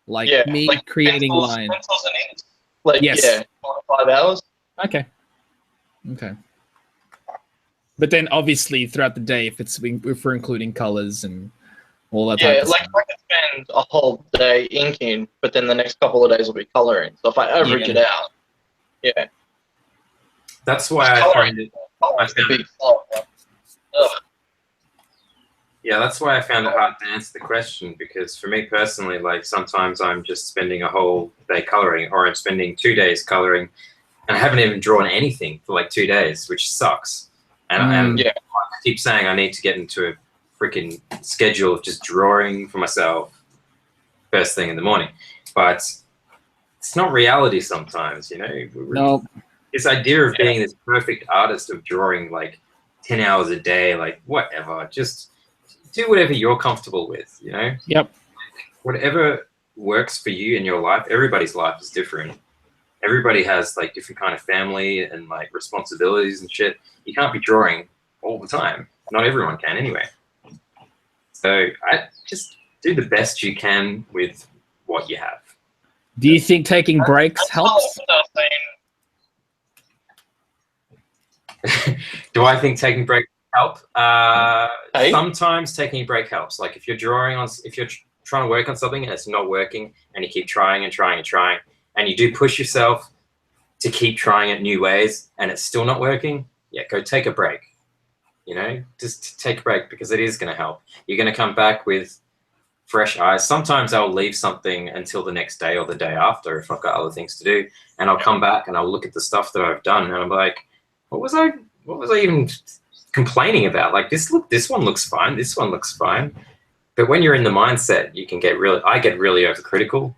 Like me like creating line. Pencils and inks. Like, yes. Yeah, 4 to 5 hours. Okay. But then obviously throughout the day, if we're including colors and all that type of like stuff. I can spend a whole day inking, but then the next couple of days will be coloring. So if I average it out, that's why I find it. Yeah, that's why I found it hard to answer the question, because for me personally, like sometimes I'm just spending a whole day coloring, or I'm spending 2 days coloring, and I haven't even drawn anything for like 2 days, which sucks. And I keep saying I need to get into a freaking schedule of just drawing for myself first thing in the morning. But it's not reality sometimes, you know? No. This idea of being this perfect artist of drawing like 10 hours a day, like whatever, just do whatever you're comfortable with, you know? Yep. Whatever works for you in your life. Everybody's life is different. Everybody has like different kind of family and like responsibilities and shit. You can't be drawing all the time. Not everyone can anyway. So I just do the best you can with what you have. Do you think taking breaks helps? Do I think taking breaks help? Sometimes taking a break helps. Like if you're trying to work on something and it's not working, and you keep trying and trying and trying, and you do push yourself to keep trying it new ways, and it's still not working, go take a break. You know, just take a break, because it is going to help. You're going to come back with fresh eyes. Sometimes I'll leave something until the next day or the day after if I've got other things to do, and I'll come back and I'll look at the stuff that I've done, and I'm like, what was I even complaining about? Like this one looks fine. This one looks fine. But when you're in the mindset, I get really overcritical.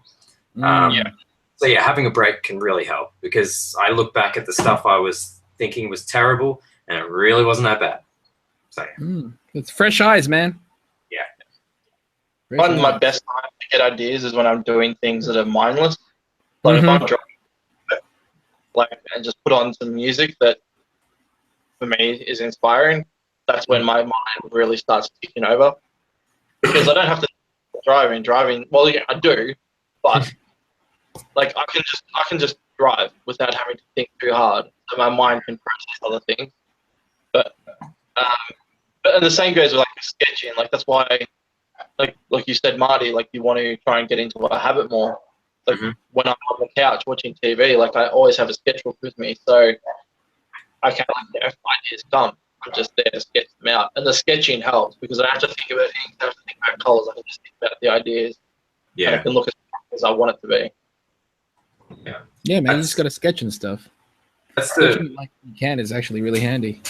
So having a break can really help, because I look back at the stuff I was thinking was terrible, and it really wasn't that bad. So it's fresh eyes, man. Yeah. One of my best times to get ideas is when I'm doing things that are mindless. Like if I'm drawing, and just put on some music that for me is inspiring, that's when my mind really starts ticking over. Because I don't have to driving. Well, yeah, I do, but like I can just drive without having to think too hard, so my mind can process other things. But and the same goes with like sketching. Like that's why, like you said, Marty, like you want to try and get into a habit more. Like when I'm on the couch watching TV, like I always have a sketchbook with me. So I can, like, if ideas come, I'm just there to sketch them out. And the sketching helps because I don't have to think about things, I don't have to think about colours, I can just think about the ideas. Yeah. And I can look as I want it to be. Yeah. Yeah, man, you just got to sketch and stuff. Sketching like you can is actually really handy.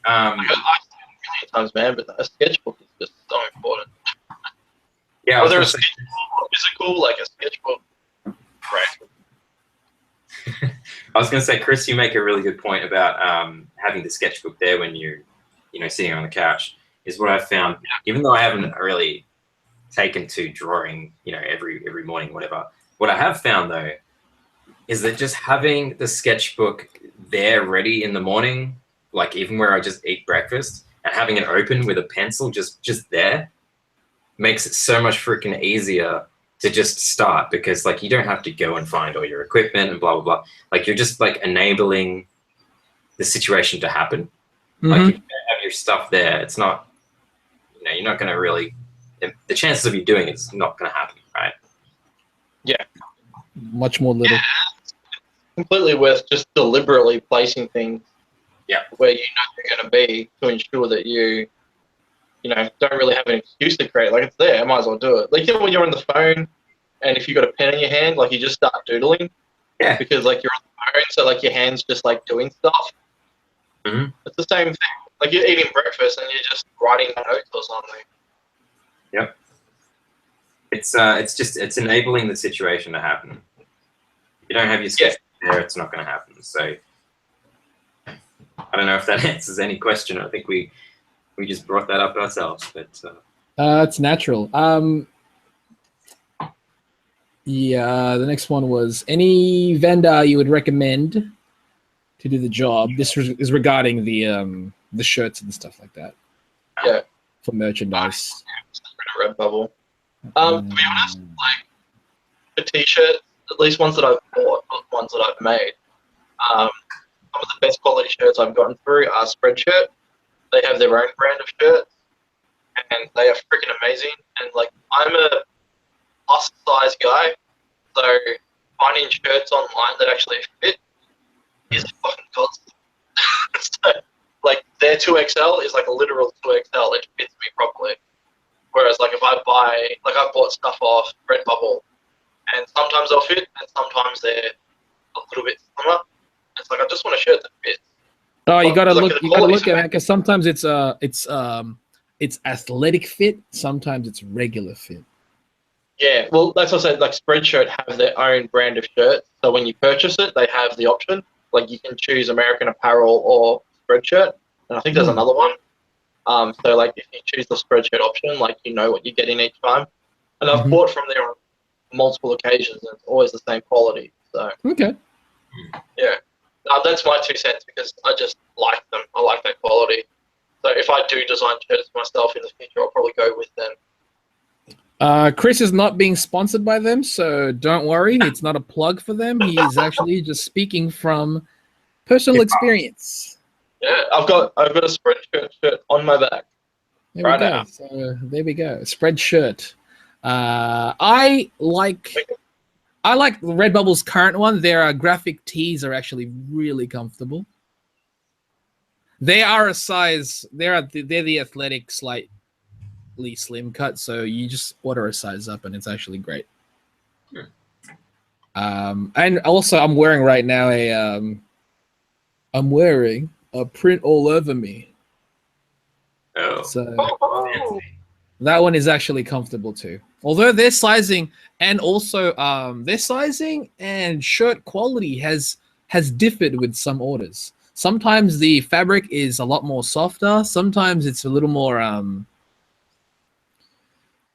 I've seen it a million times, man, but a sketchbook is just so important. Yeah. Whether it's physical, like a sketchbook, right? I was going to say, Chris, you make a really good point about having the sketchbook there when you're, sitting on the couch. Is what I've found. Even though I haven't really taken to drawing, every morning, whatever. What I have found though is that just having the sketchbook there ready in the morning, like even where I just eat breakfast, and having it open with a pencil just there, makes it so much freaking easier to just start, because like you don't have to go and find all your equipment and blah blah blah. Like you're just like enabling the situation to happen. Like if you don't have your stuff there, it's not, you're not going to really, the chances of you doing it's not going to happen, right? Yeah. Much more little. Yeah, it's completely worth just deliberately placing things where you know you're going to be, to ensure that you don't really have an excuse to create. Like, it's there, I might as well do it. Like, when you're on the phone and if you've got a pen in your hand, like, you just start doodling. Yeah. Because, like, you're on the phone, so, like, your hand's just, like, doing stuff. It's the same thing. Like, you're eating breakfast and you're just writing notes or something. Yep. It's enabling the situation to happen. If you don't have your sketch there, it's not going to happen. So, I don't know if that answers any question. I think we just brought that up ourselves, but it's natural. The next one was any vendor you would recommend to do the job. This is regarding the shirts and stuff like that. Yeah. For merchandise. Redbubble. To be honest, like the t-shirts, at least ones that I've bought, not ones that I've made. Some of the best quality shirts I've gotten through are Spreadshirt. They have their own brand of shirts, and they are freaking amazing. And like, I'm a plus size guy, so finding shirts online that actually fit is fucking constant. So, like, their 2XL is like a literal 2XL. It fits me properly. Whereas, like, if I buy, like, I've bought stuff off Redbubble, and sometimes they'll fit, and sometimes they're a little bit slimmer. It's like, I just want a shirt that fits. Oh, you gotta look. You gotta look at it, because sometimes it's athletic fit. Sometimes it's regular fit. Yeah, well, that's what I said. Like, Spreadshirt have their own brand of shirts, so when you purchase it, they have the option. Like, you can choose American Apparel or Spreadshirt, and I think there's another one. So like, if you choose the Spreadshirt option, like, you know what you're getting each time. And I've bought from there on multiple occasions, and it's always the same quality. So okay. Yeah. That's my 2 cents, because I just like them. I like that quality. So if I do design shirts myself in the future, I'll probably go with them. Chris is not being sponsored by them, so don't worry. It's not a plug for them. He is actually just speaking from personal experience. Yeah, I've got a Spreadshirt shirt on my back. There we go. So there we go. Spreadshirt. I like Redbubble's current one. Their graphic tees are actually really comfortable. They are a size. They're the athletic, slightly slim cut. So you just order a size up, and it's actually great. Sure. And also, I'm wearing right now a print all over me. Oh. So that one is actually comfortable too. Although their sizing and shirt quality has differed with some orders. Sometimes the fabric is a lot more softer. Sometimes it's a little more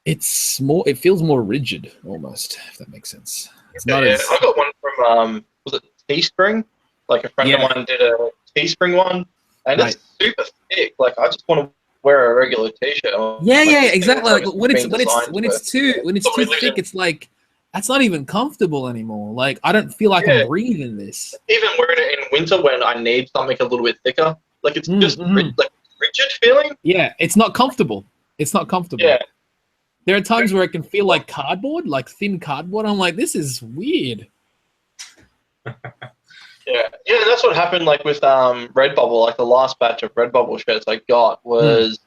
it feels more rigid almost, if that makes sense. It's not as... I got one from was it Teespring? Like, a friend of mine did a Teespring one, and it's super thick. Like, I just want to wear a regular t-shirt. Exactly. Like, when it's too thick, it's like, that's not even comfortable anymore. Like, I don't feel like I'm breathing this. Even wearing it in winter when I need something a little bit thicker, like, it's just like rigid feeling. Yeah, it's not comfortable. It's not comfortable. Yeah, There are times where it can feel like cardboard, like thin cardboard. I'm like, this is weird. Yeah, that's what happened. Like with Redbubble, like the last batch of Redbubble shirts I got was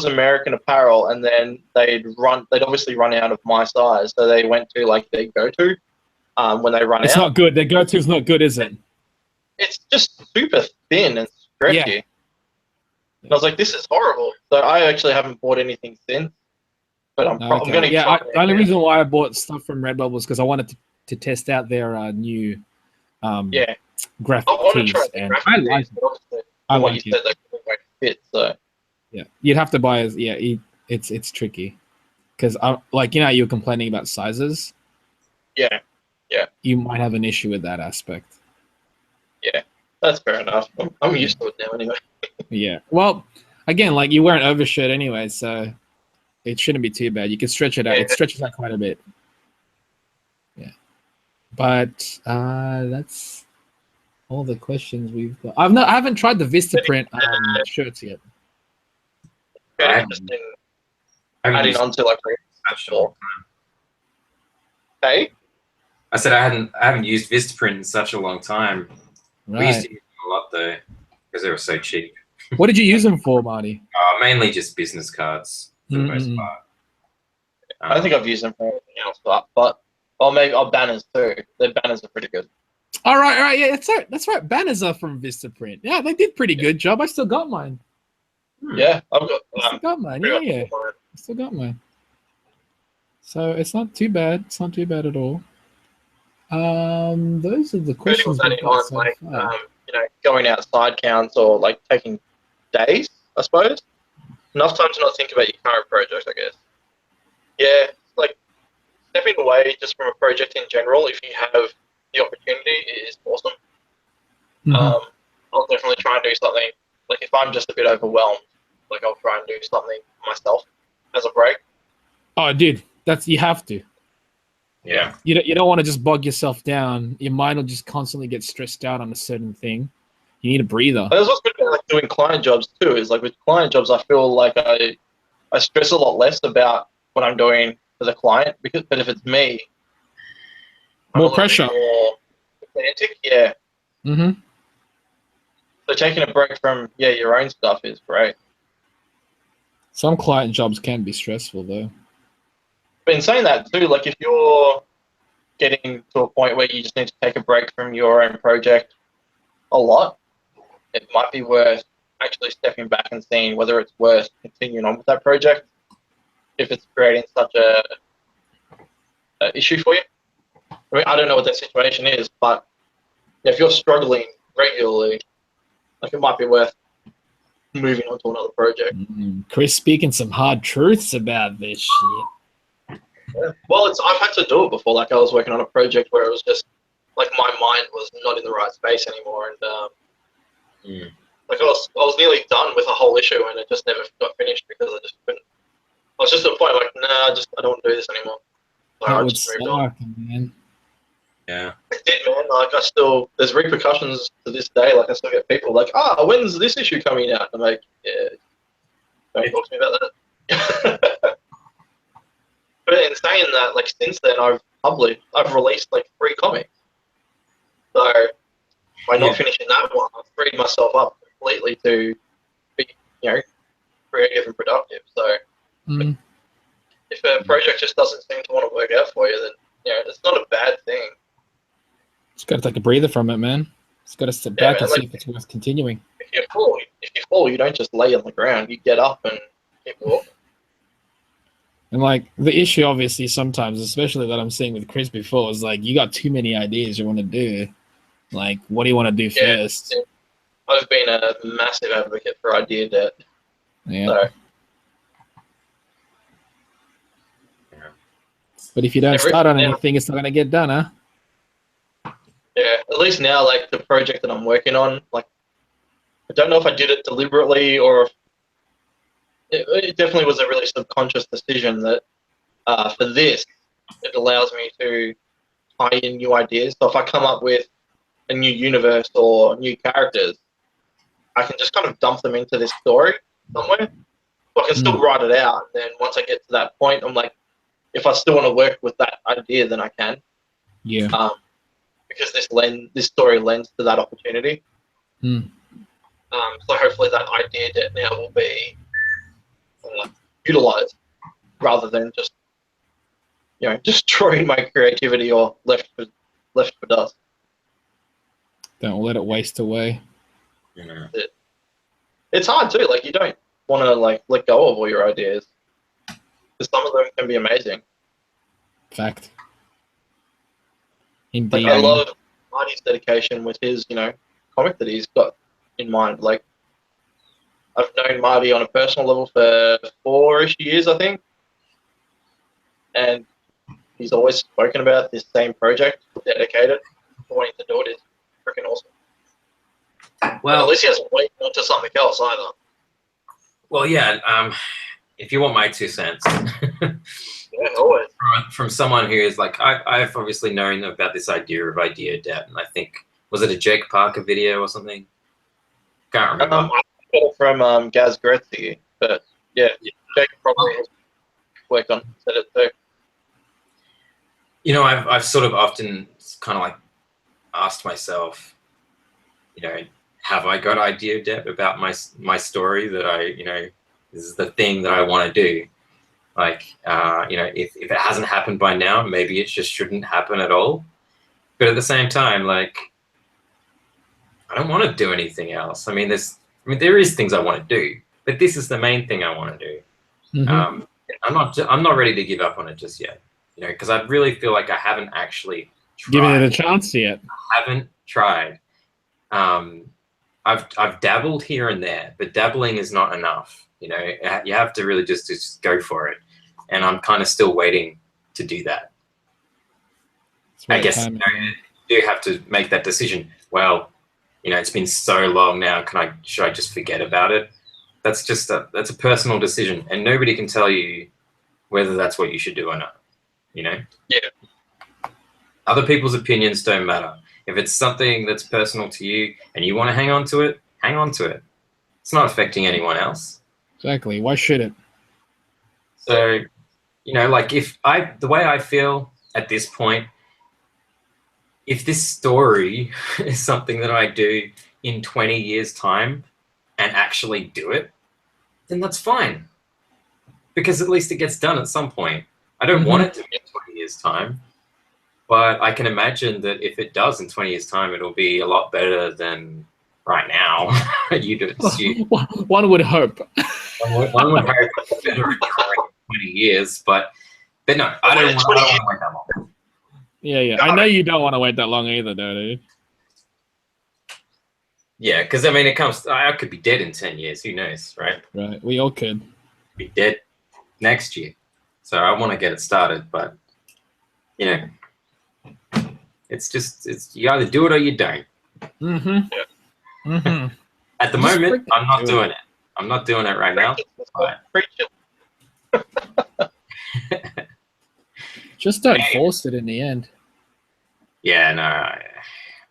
American Apparel, and then they'd obviously run out of my size, so they went to like their go-to when they run out. It's not good. Their go-to is not good, is it? It's just super thin and stretchy. Yeah. And I was like, this is horrible. So I actually haven't bought anything since. But I'm going to try. The only reason why I bought stuff from Redbubble was because I wanted to test out their new graphic tees, and I like it. I like it. Said, they fit, so. Yeah, you'd have to buy. It's tricky because like you were complaining about sizes. Yeah. You might have an issue with that aspect. Yeah, that's fair enough. I'm used to it now anyway. Yeah. Well, again, like you wear an overshirt anyway, so it shouldn't be too bad. You can stretch it out. It stretches out quite a bit. Yeah. But that's all the questions we've got. I haven't tried the Vistaprint shirts yet. Very interesting. Adding on to like actual. Hey? I said I haven't used Vistaprint in such a long time. Right. We used to use them a lot though, because they were so cheap. What did you use them for, Marty? Mainly just business cards for the most part. I don't think I've used them for anything else, but maybe banners too. Their banners are pretty good. All right, yeah, that's right. Banners are from Vistaprint. Yeah, they did pretty good job. I still got mine. Yeah, I've got. I still got mine. Yeah. I still got mine. So it's not too bad. It's not too bad at all. Those are the questions. Going outside counts or like taking days, I suppose. Enough time to not think about your current project, I guess. Yeah, like stepping away just from a project in general, if you have the opportunity, is awesome. I'll definitely try and do something. Like if I'm just a bit overwhelmed, like I'll try and do something myself as a break. Oh, dude, you have to. Yeah. You don't want to just bog yourself down. Your mind will just constantly get stressed out on a certain thing. You need a breather. There's what's good about like doing client jobs too. Is like with client jobs, I feel like I stress a lot less about what I'm doing as a client but if it's me, more pressure. More pedantic, yeah. Mm-hmm. So taking a break from your own stuff is great. Some client jobs can be stressful though. But in saying that too, like if you're getting to a point where you just need to take a break from your own project a lot, it might be worth actually stepping back and seeing whether it's worth continuing on with that project if it's creating such a issue for you. I mean, I don't know what that situation is, but if you're struggling regularly, like it might be worth moving on to another project. Chris speaking some hard truths about this shit. Yeah. Well, I've had to do it before. Like I was working on a project where it was just like my mind was not in the right space anymore, and like I was nearly done with a whole issue, and it just never got finished because I just couldn't. I was just at the point like, I don't want to do this anymore. So that would suck, man. Yeah. It did, man. Like there's repercussions to this day. Like I still get people like, when's this issue coming out? I'm like, yeah, don't talk to me about that. But in saying that, like since then, I've released like 3 comics. So by not finishing that one, I've freed myself up completely to be, creative and productive. So if a project just doesn't seem to want to work out for you, then it's not a bad thing. Just got to take a breather from it, man. Just got to step back and see if it's worth continuing. If you fall, you don't just lay on the ground. You get up and keep walking. And like the issue, obviously, sometimes, especially that I'm seeing with Chris before, is like you got too many ideas you want to do. Like, what do you want to do first? I've been a massive advocate for idea debt. Yeah. So. But if you don't start on anything, it's not going to get done, huh? Yeah, at least now, like the project that I'm working on, like I don't know if I did it deliberately or if it definitely was a really subconscious decision that for this, it allows me to tie in new ideas. So if I come up with a new universe or new characters, I can just kind of dump them into this story somewhere So I can still write it out. And then once I get to that point, I'm like, if I still want to work with that idea, then I can. Yeah. Because this story lends to that opportunity. So hopefully that idea that now will be utilized rather than just destroying my creativity or left for dust. Don't let it waste away. Yeah. It's hard too. Like, you don't want to let go of all your ideas, because some of them can be amazing. Fact. Indeed. Like, I love Marty's dedication with his comic that he's got in mind. Like, I've known Marty on a personal level for 4-ish years, I think, and he's always spoken about this same project, dedicated, wanting to do it. Is freaking awesome. Well, and at least he hasn't waited onto something else either. Well, yeah. If you want my 2 cents, yeah, always. From someone who is like, I've obviously known about this idea of idea debt, and I think, was it a Jake Parker video or something? Can't remember. I got it from Gaz Gretzky, but yeah, Jake probably has worked on it too. I've sort of often kind of asked myself, have I got idea debt about my story that this is the thing that I want to do? If it hasn't happened by now, maybe it just shouldn't happen at all. But at the same time, I don't want to do anything else. There is things I want to do, but this is the main thing I want to do. I'm not ready to give up on it just yet, because I really feel like I haven't actually given it a chance yet. I haven't tried. I've dabbled here and there, but dabbling is not enough. You have to really just go for it, and I'm kind of still waiting to do that. I guess you do have to make that decision. Well, it's been so long now. Should I just forget about it? That's a personal decision, and nobody can tell you whether that's what you should do or not. Yeah. Other people's opinions don't matter. If it's something that's personal to you and you want to hang on to it, hang on to it. It's not affecting anyone else. Exactly. Why should it? So, the way I feel at this point, if this story is something that I do in 20 years' time and actually do it, then that's fine. Because at least it gets done at some point. I don't want it to be in 20 years' time. But I can imagine that if it does in 20 years' time, it'll be a lot better than right now. You'd assume. One would hope. One would hope it's better in 20 years, but no, I don't want to wait that long. Yeah. I know you don't want to wait that long either, though, dude. Yeah, because it comes. I could be dead in 10 years. Who knows, right? Right. We all could be dead next year. So I want to get it started, but it's you either do it or you don't. At the moment, I'm not doing it. I'm not doing it right now. Just don't force it in the end. Yeah, no.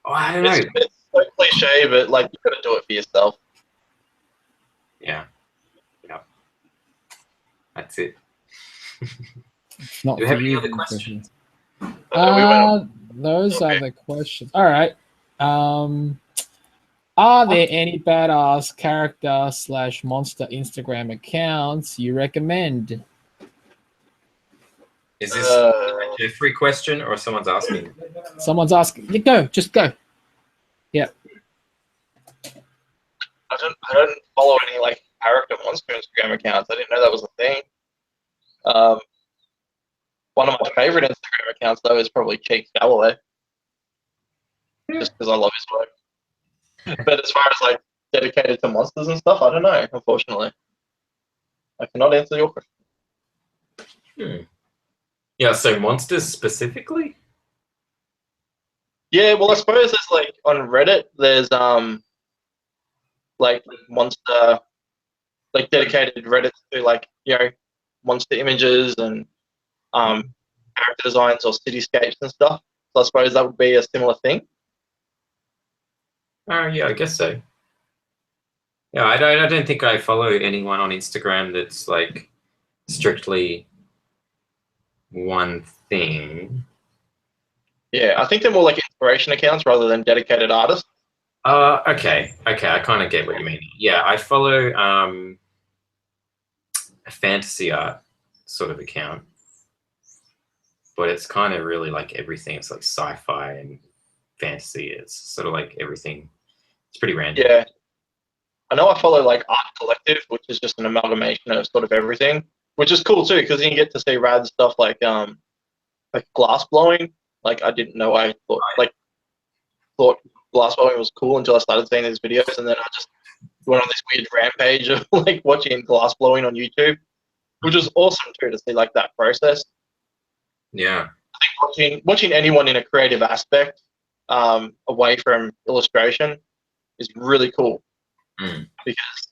I don't know. It's so cliche, but you got to do it for yourself. Yeah. That's it. Not do you have any other questions? Those are the questions. All right. Are there any badass character / monster Instagram accounts you recommend? Is this a Jeffrey question or someone's asking? Someone's asking. You go. Just go. Yeah. I don't follow any character monster Instagram accounts. I didn't know that was a thing. One of my favorite Instagram accounts though is probably Cheeks Galloway, just because I love his work. But as far as dedicated to monsters and stuff, I don't know. Unfortunately, I cannot answer your question. Yeah, so monsters specifically? Yeah, well, I suppose there's on Reddit, there's monster dedicated Reddit to monster images and character designs or cityscapes and stuff. So I suppose that would be a similar thing. Yeah, I guess so. Yeah, I don't think I follow anyone on Instagram that's like strictly one thing. Yeah, I think they're more like inspiration accounts rather than dedicated artists. Okay, I kind of get what you mean. Yeah, I follow a fantasy art sort of account, but it's kind of really like everything. It's like sci-fi and fantasy. It's sort of like everything. It's pretty random. Yeah, I know I follow like Art Collective, which is just an amalgamation of sort of everything, which is cool too because you get to see rad stuff like glass blowing. Like I didn't know I thought glass blowing was cool until I started seeing these videos, and then I just went on this weird rampage of like watching glass blowing on YouTube, which was awesome too to see like that process. Yeah. I think watching anyone in a creative aspect away from illustration is really cool because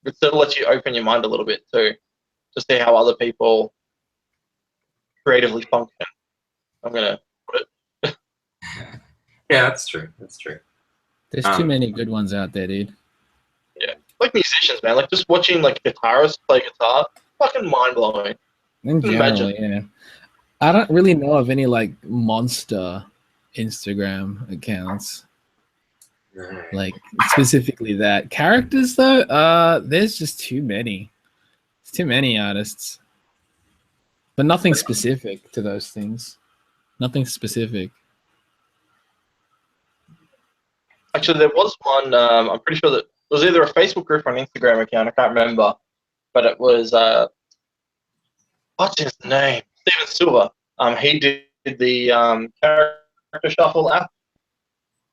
it sort of lets you open your mind a little bit too to see how other people creatively function. I'm gonna put it. Yeah, that's true. That's true. There's too many good ones out there, dude. Yeah, like musicians, man. Like just watching like guitarists play guitar, fucking mind blowing. In general, yeah. I don't really know of any like monster Instagram accounts. Like specifically that. Characters though, there's just too many. It's too many artists. But nothing specific to those things. Nothing specific. Actually, there was one. I'm pretty sure that it was either a Facebook group or an Instagram account. I can't remember, but it was what's his name? Steven Silver. He did the character shuffle app,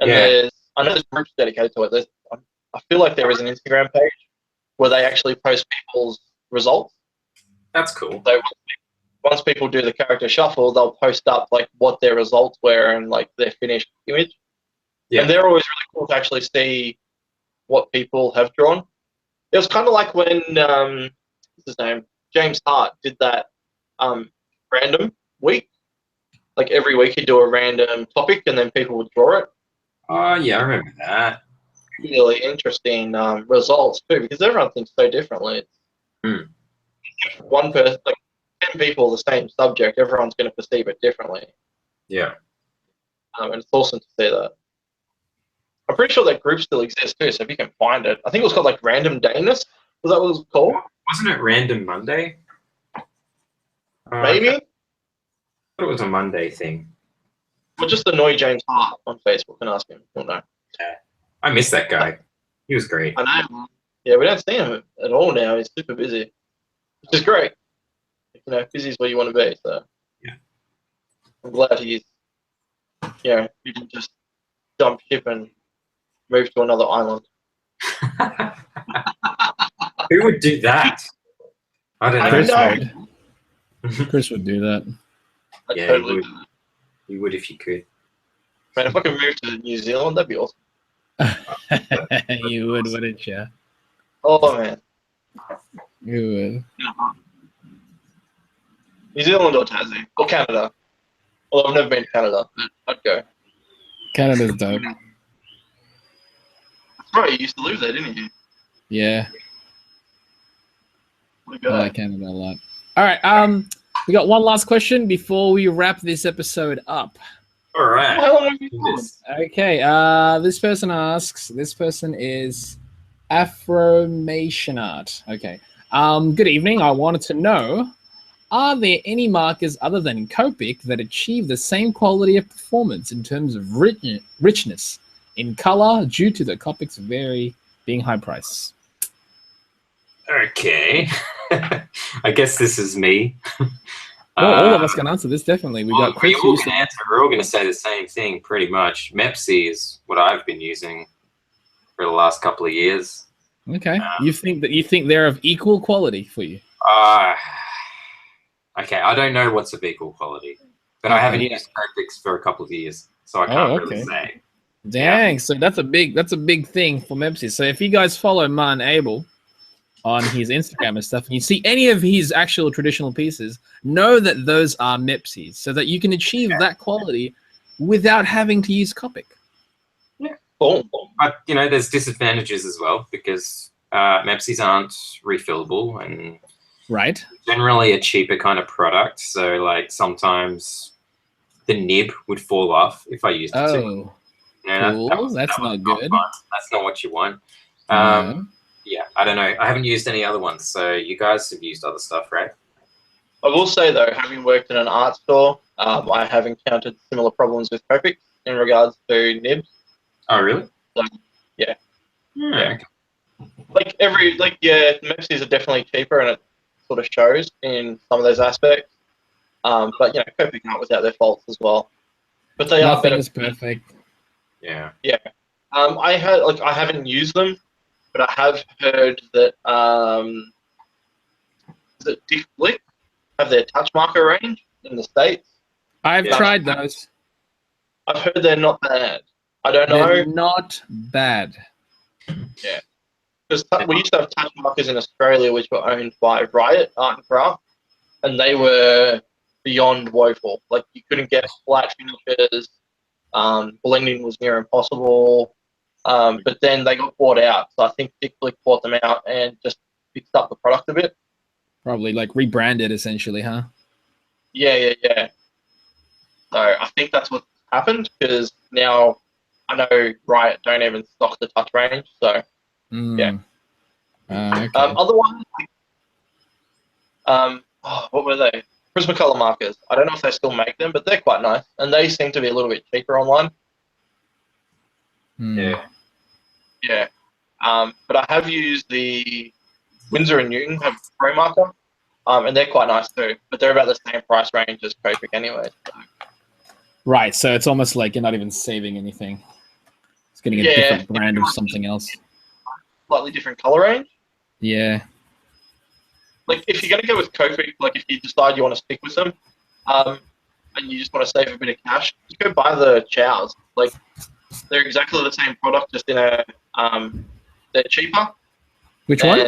and I know there's groups dedicated to it. I feel like there is an Instagram page where they actually post people's results. That's cool. So once people do the character shuffle, they'll post up like what their results were and like their finished image. Yeah. And they're always really cool to actually see what people have drawn. It was kind of like when what's his name? James Hart did that random week. Like every week he'd do a random topic and then people would draw it. Oh yeah, I remember that. Really interesting results too, because everyone thinks so differently. One person, like 10 people, the same subject, everyone's going to perceive it differently. Yeah. And it's awesome to see that. I'm pretty sure that group still exists too, so if you can find it. I think it was called like Random Dayness. Was that what it was called? Wasn't it Random Monday? Maybe? I thought it was a Monday thing. Well, just annoy James Hart on Facebook and ask him. He'll know. Yeah. I miss that guy. He was great. I know. Yeah, we don't see him at all now. He's super busy, which is great. You know, busy is where you want to be. So yeah, I'm glad he didn't just jump ship and move to another island. Who would do that? I don't know. Chris would do that. Yeah, totally would. You would if you could. Man, if I could move to New Zealand, that'd be awesome. You would, wouldn't you? Oh, man. You would. New Zealand or Tassie. Or Canada. Although I've never been to Canada. I'd go. Canada's dope. That's right, you used to live there, didn't you? Yeah. I like Canada a lot. All right, we got one last question before we wrap this episode up. All right. How long have you done? Okay, this person asks, this person is Afromationart. Okay. Good evening. I wanted to know, are there any markers other than Copic that achieve the same quality of performance in terms of richness in color due to the Copic's being high price? Okay. I guess this is me. Well, all of us can answer this, definitely. We got Chris. We all can answer. We're all going to say the same thing, pretty much. Mepsi is what I've been using for the last couple of years. Okay. You think they're of equal quality for you? Okay. I don't know what's of equal quality, but I haven't used Copics for a couple of years, so I can't really say. Dang. Yeah. So that's a big thing for Mepsi. So if you guys follow Man Abel on his Instagram and stuff, and you see any of his actual traditional pieces, know that those are Mepsis, so that you can achieve that quality without having to use Copic. Yeah, Cool. But there's disadvantages as well because Mepsis aren't refillable and generally a cheaper kind of product. So like sometimes the nib would fall off if I used it too. Cool. That's not good. That's not what you want. No. Yeah, I don't know. I haven't used any other ones. So you guys have used other stuff, right? I will say though, having worked in an art store, I have encountered similar problems with Copic in regards to nibs. Oh, really? So, yeah. Okay. Mepsis are definitely cheaper, and it sort of shows in some of those aspects. But Copic aren't without their faults as well. But they are better. Nothing is perfect. Yeah. Yeah. I haven't used them, but I have heard that Dick Blick have their touch marker range in the States. I've tried those. I've heard they're not bad. I don't know. They're not bad. Yeah. Because we used to have touch markers in Australia which were owned by Riot Art and Craft, and they were beyond woeful. Like, you couldn't get flat finishes. Blending was near impossible. But then they got bought out. So I think Dick Blick bought them out and just fixed up the product a bit. Probably like rebranded essentially, huh? Yeah. So I think that's what happened, because now I know Riot don't even stock the touch range. So yeah. Okay. Other ones, what were they? Prismacolor markers. I don't know if they still make them, but they're quite nice, and they seem to be a little bit cheaper online. Yeah. But I have used the Winsor & Newton have Pro marker, and they're quite nice too. But they're about the same price range as Copic anyway. So. Right, so it's almost like you're not even saving anything. It's getting a different brand of something else. Slightly different color range. Yeah. Like, if you're going to go with Copic, like if you decide you want to stick with them, and you just want to save a bit of cash, just go buy the Chows. Like, they're exactly the same product, just in a they're cheaper. Which one?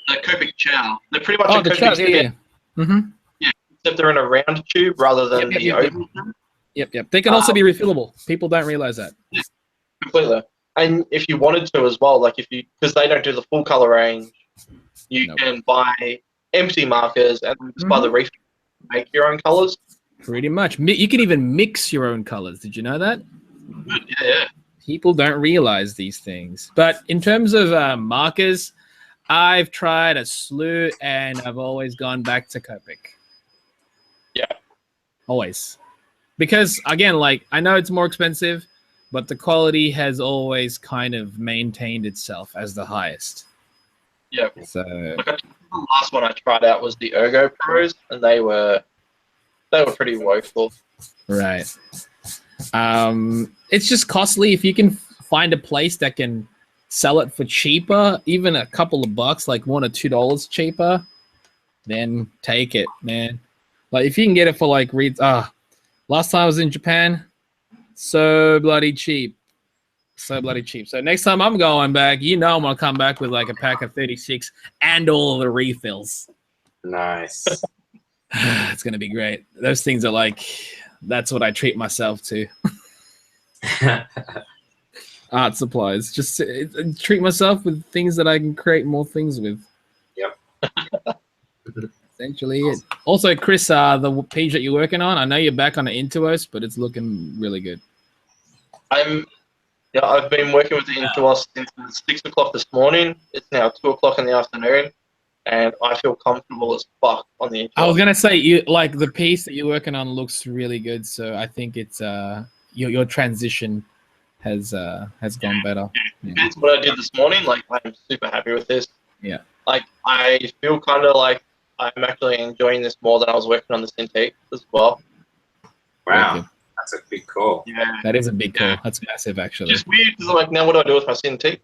The Copic Chow. They're pretty much the Chows, yeah. Mm-hmm. Yeah, except they're in a round tube rather than the oval tube. Yep. They can also be refillable. People don't realize that. Yeah, completely. And if you wanted to as well, like because they don't do the full color range, you can buy empty markers and just buy the refill to make your own colors. Pretty much. You can even mix your own colors. Did you know that? Yeah. People don't realize these things. But in terms of markers, I've tried a slew, and I've always gone back to Copic. Yeah. Always. Because, again, like, I know it's more expensive, but the quality has always kind of maintained itself as the highest. Yeah. So the last one I tried out was the Ergo Pros, and they were pretty woeful. Right. It's just costly. If you can find a place that can sell it for cheaper, even a couple of bucks, like $1 or $2 cheaper, then take it, man. Like, if you can get it for like last time I was in Japan, so bloody cheap. So next time I'm going back, I'm gonna come back with like a pack of 36 and all of the refills. Nice. It's gonna be great. Those things are like, that's what I treat myself to. Art supplies. Just treat myself with things that I can create more things with. Yep. Essentially it. Also, Chris, the page that you're working on, I know you're back on the Intuos, but it's looking really good. I've been working with the Intuos since 6 o'clock this morning. It's now 2 o'clock in the afternoon, and I feel comfortable as fuck on the Intuos. I was gonna say, the piece that you're working on looks really good, so I think it's your transition has gone better. Yeah. That's what I did this morning. Like, I'm super happy with this. Yeah. Like, I feel kind of like I'm actually enjoying this more than I was working on the Cintiq as well. Wow. That's a big call. Yeah. That is a big call. That's massive, actually. Just weird, because I'm like, now what do I do with my Cintiq?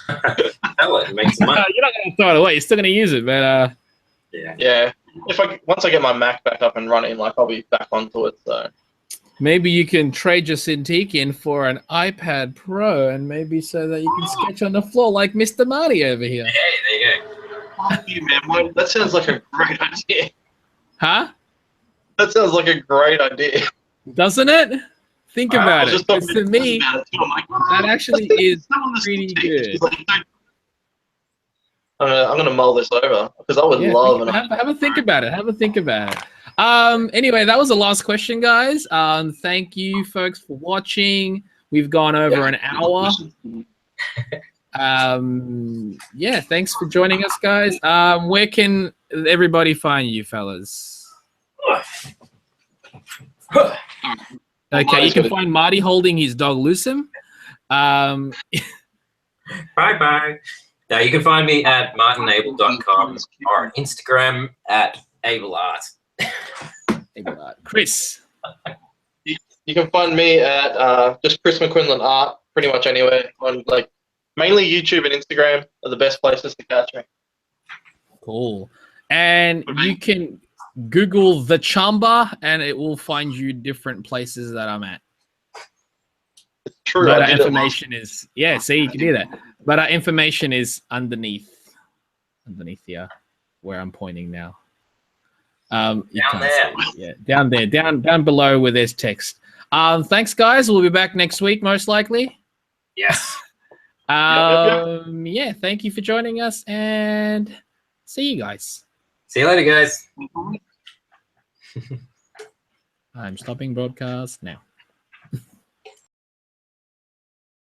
Sell it, make some money. You're not going to throw it away. You're still going to use it, but yeah. Once I get my Mac back up and running, like, I'll be back onto it. So maybe you can trade your Cintiq in for an iPad Pro, and maybe so that you can sketch on the floor like Mr. Marty over here. Hey, there you go. Fuck you, man. That sounds like a great idea. Huh? That sounds like a great idea. Doesn't it? Think about it. To me, that actually is pretty good. I'm gonna mull this over because I would love. Have a think about it. Have a think about it. Anyway, that was the last question, guys. Thank you, folks, for watching. We've gone over an hour. Yeah, thanks for joining us, guys. Where can everybody find you, fellas? Okay, you can find Marty holding his dog Lucim. Bye-bye. Now you can find me at martinable.com or Instagram at ableart. Ableart. Chris. You can find me at just Chris McQuinlan Art, pretty much anywhere. On like mainly YouTube and Instagram are the best places to catch me. Cool. And you can Google the Chamba and it will find you different places that I'm at. It's true. But our information is see, you can do that. But our information is underneath here, where I'm pointing now. Down there. Yeah, down there, down below where there's text. Thanks, guys. We'll be back next week, most likely. Yes. Yeah. Thank you for joining us, and see you guys. See you later, guys. I'm stopping broadcast now.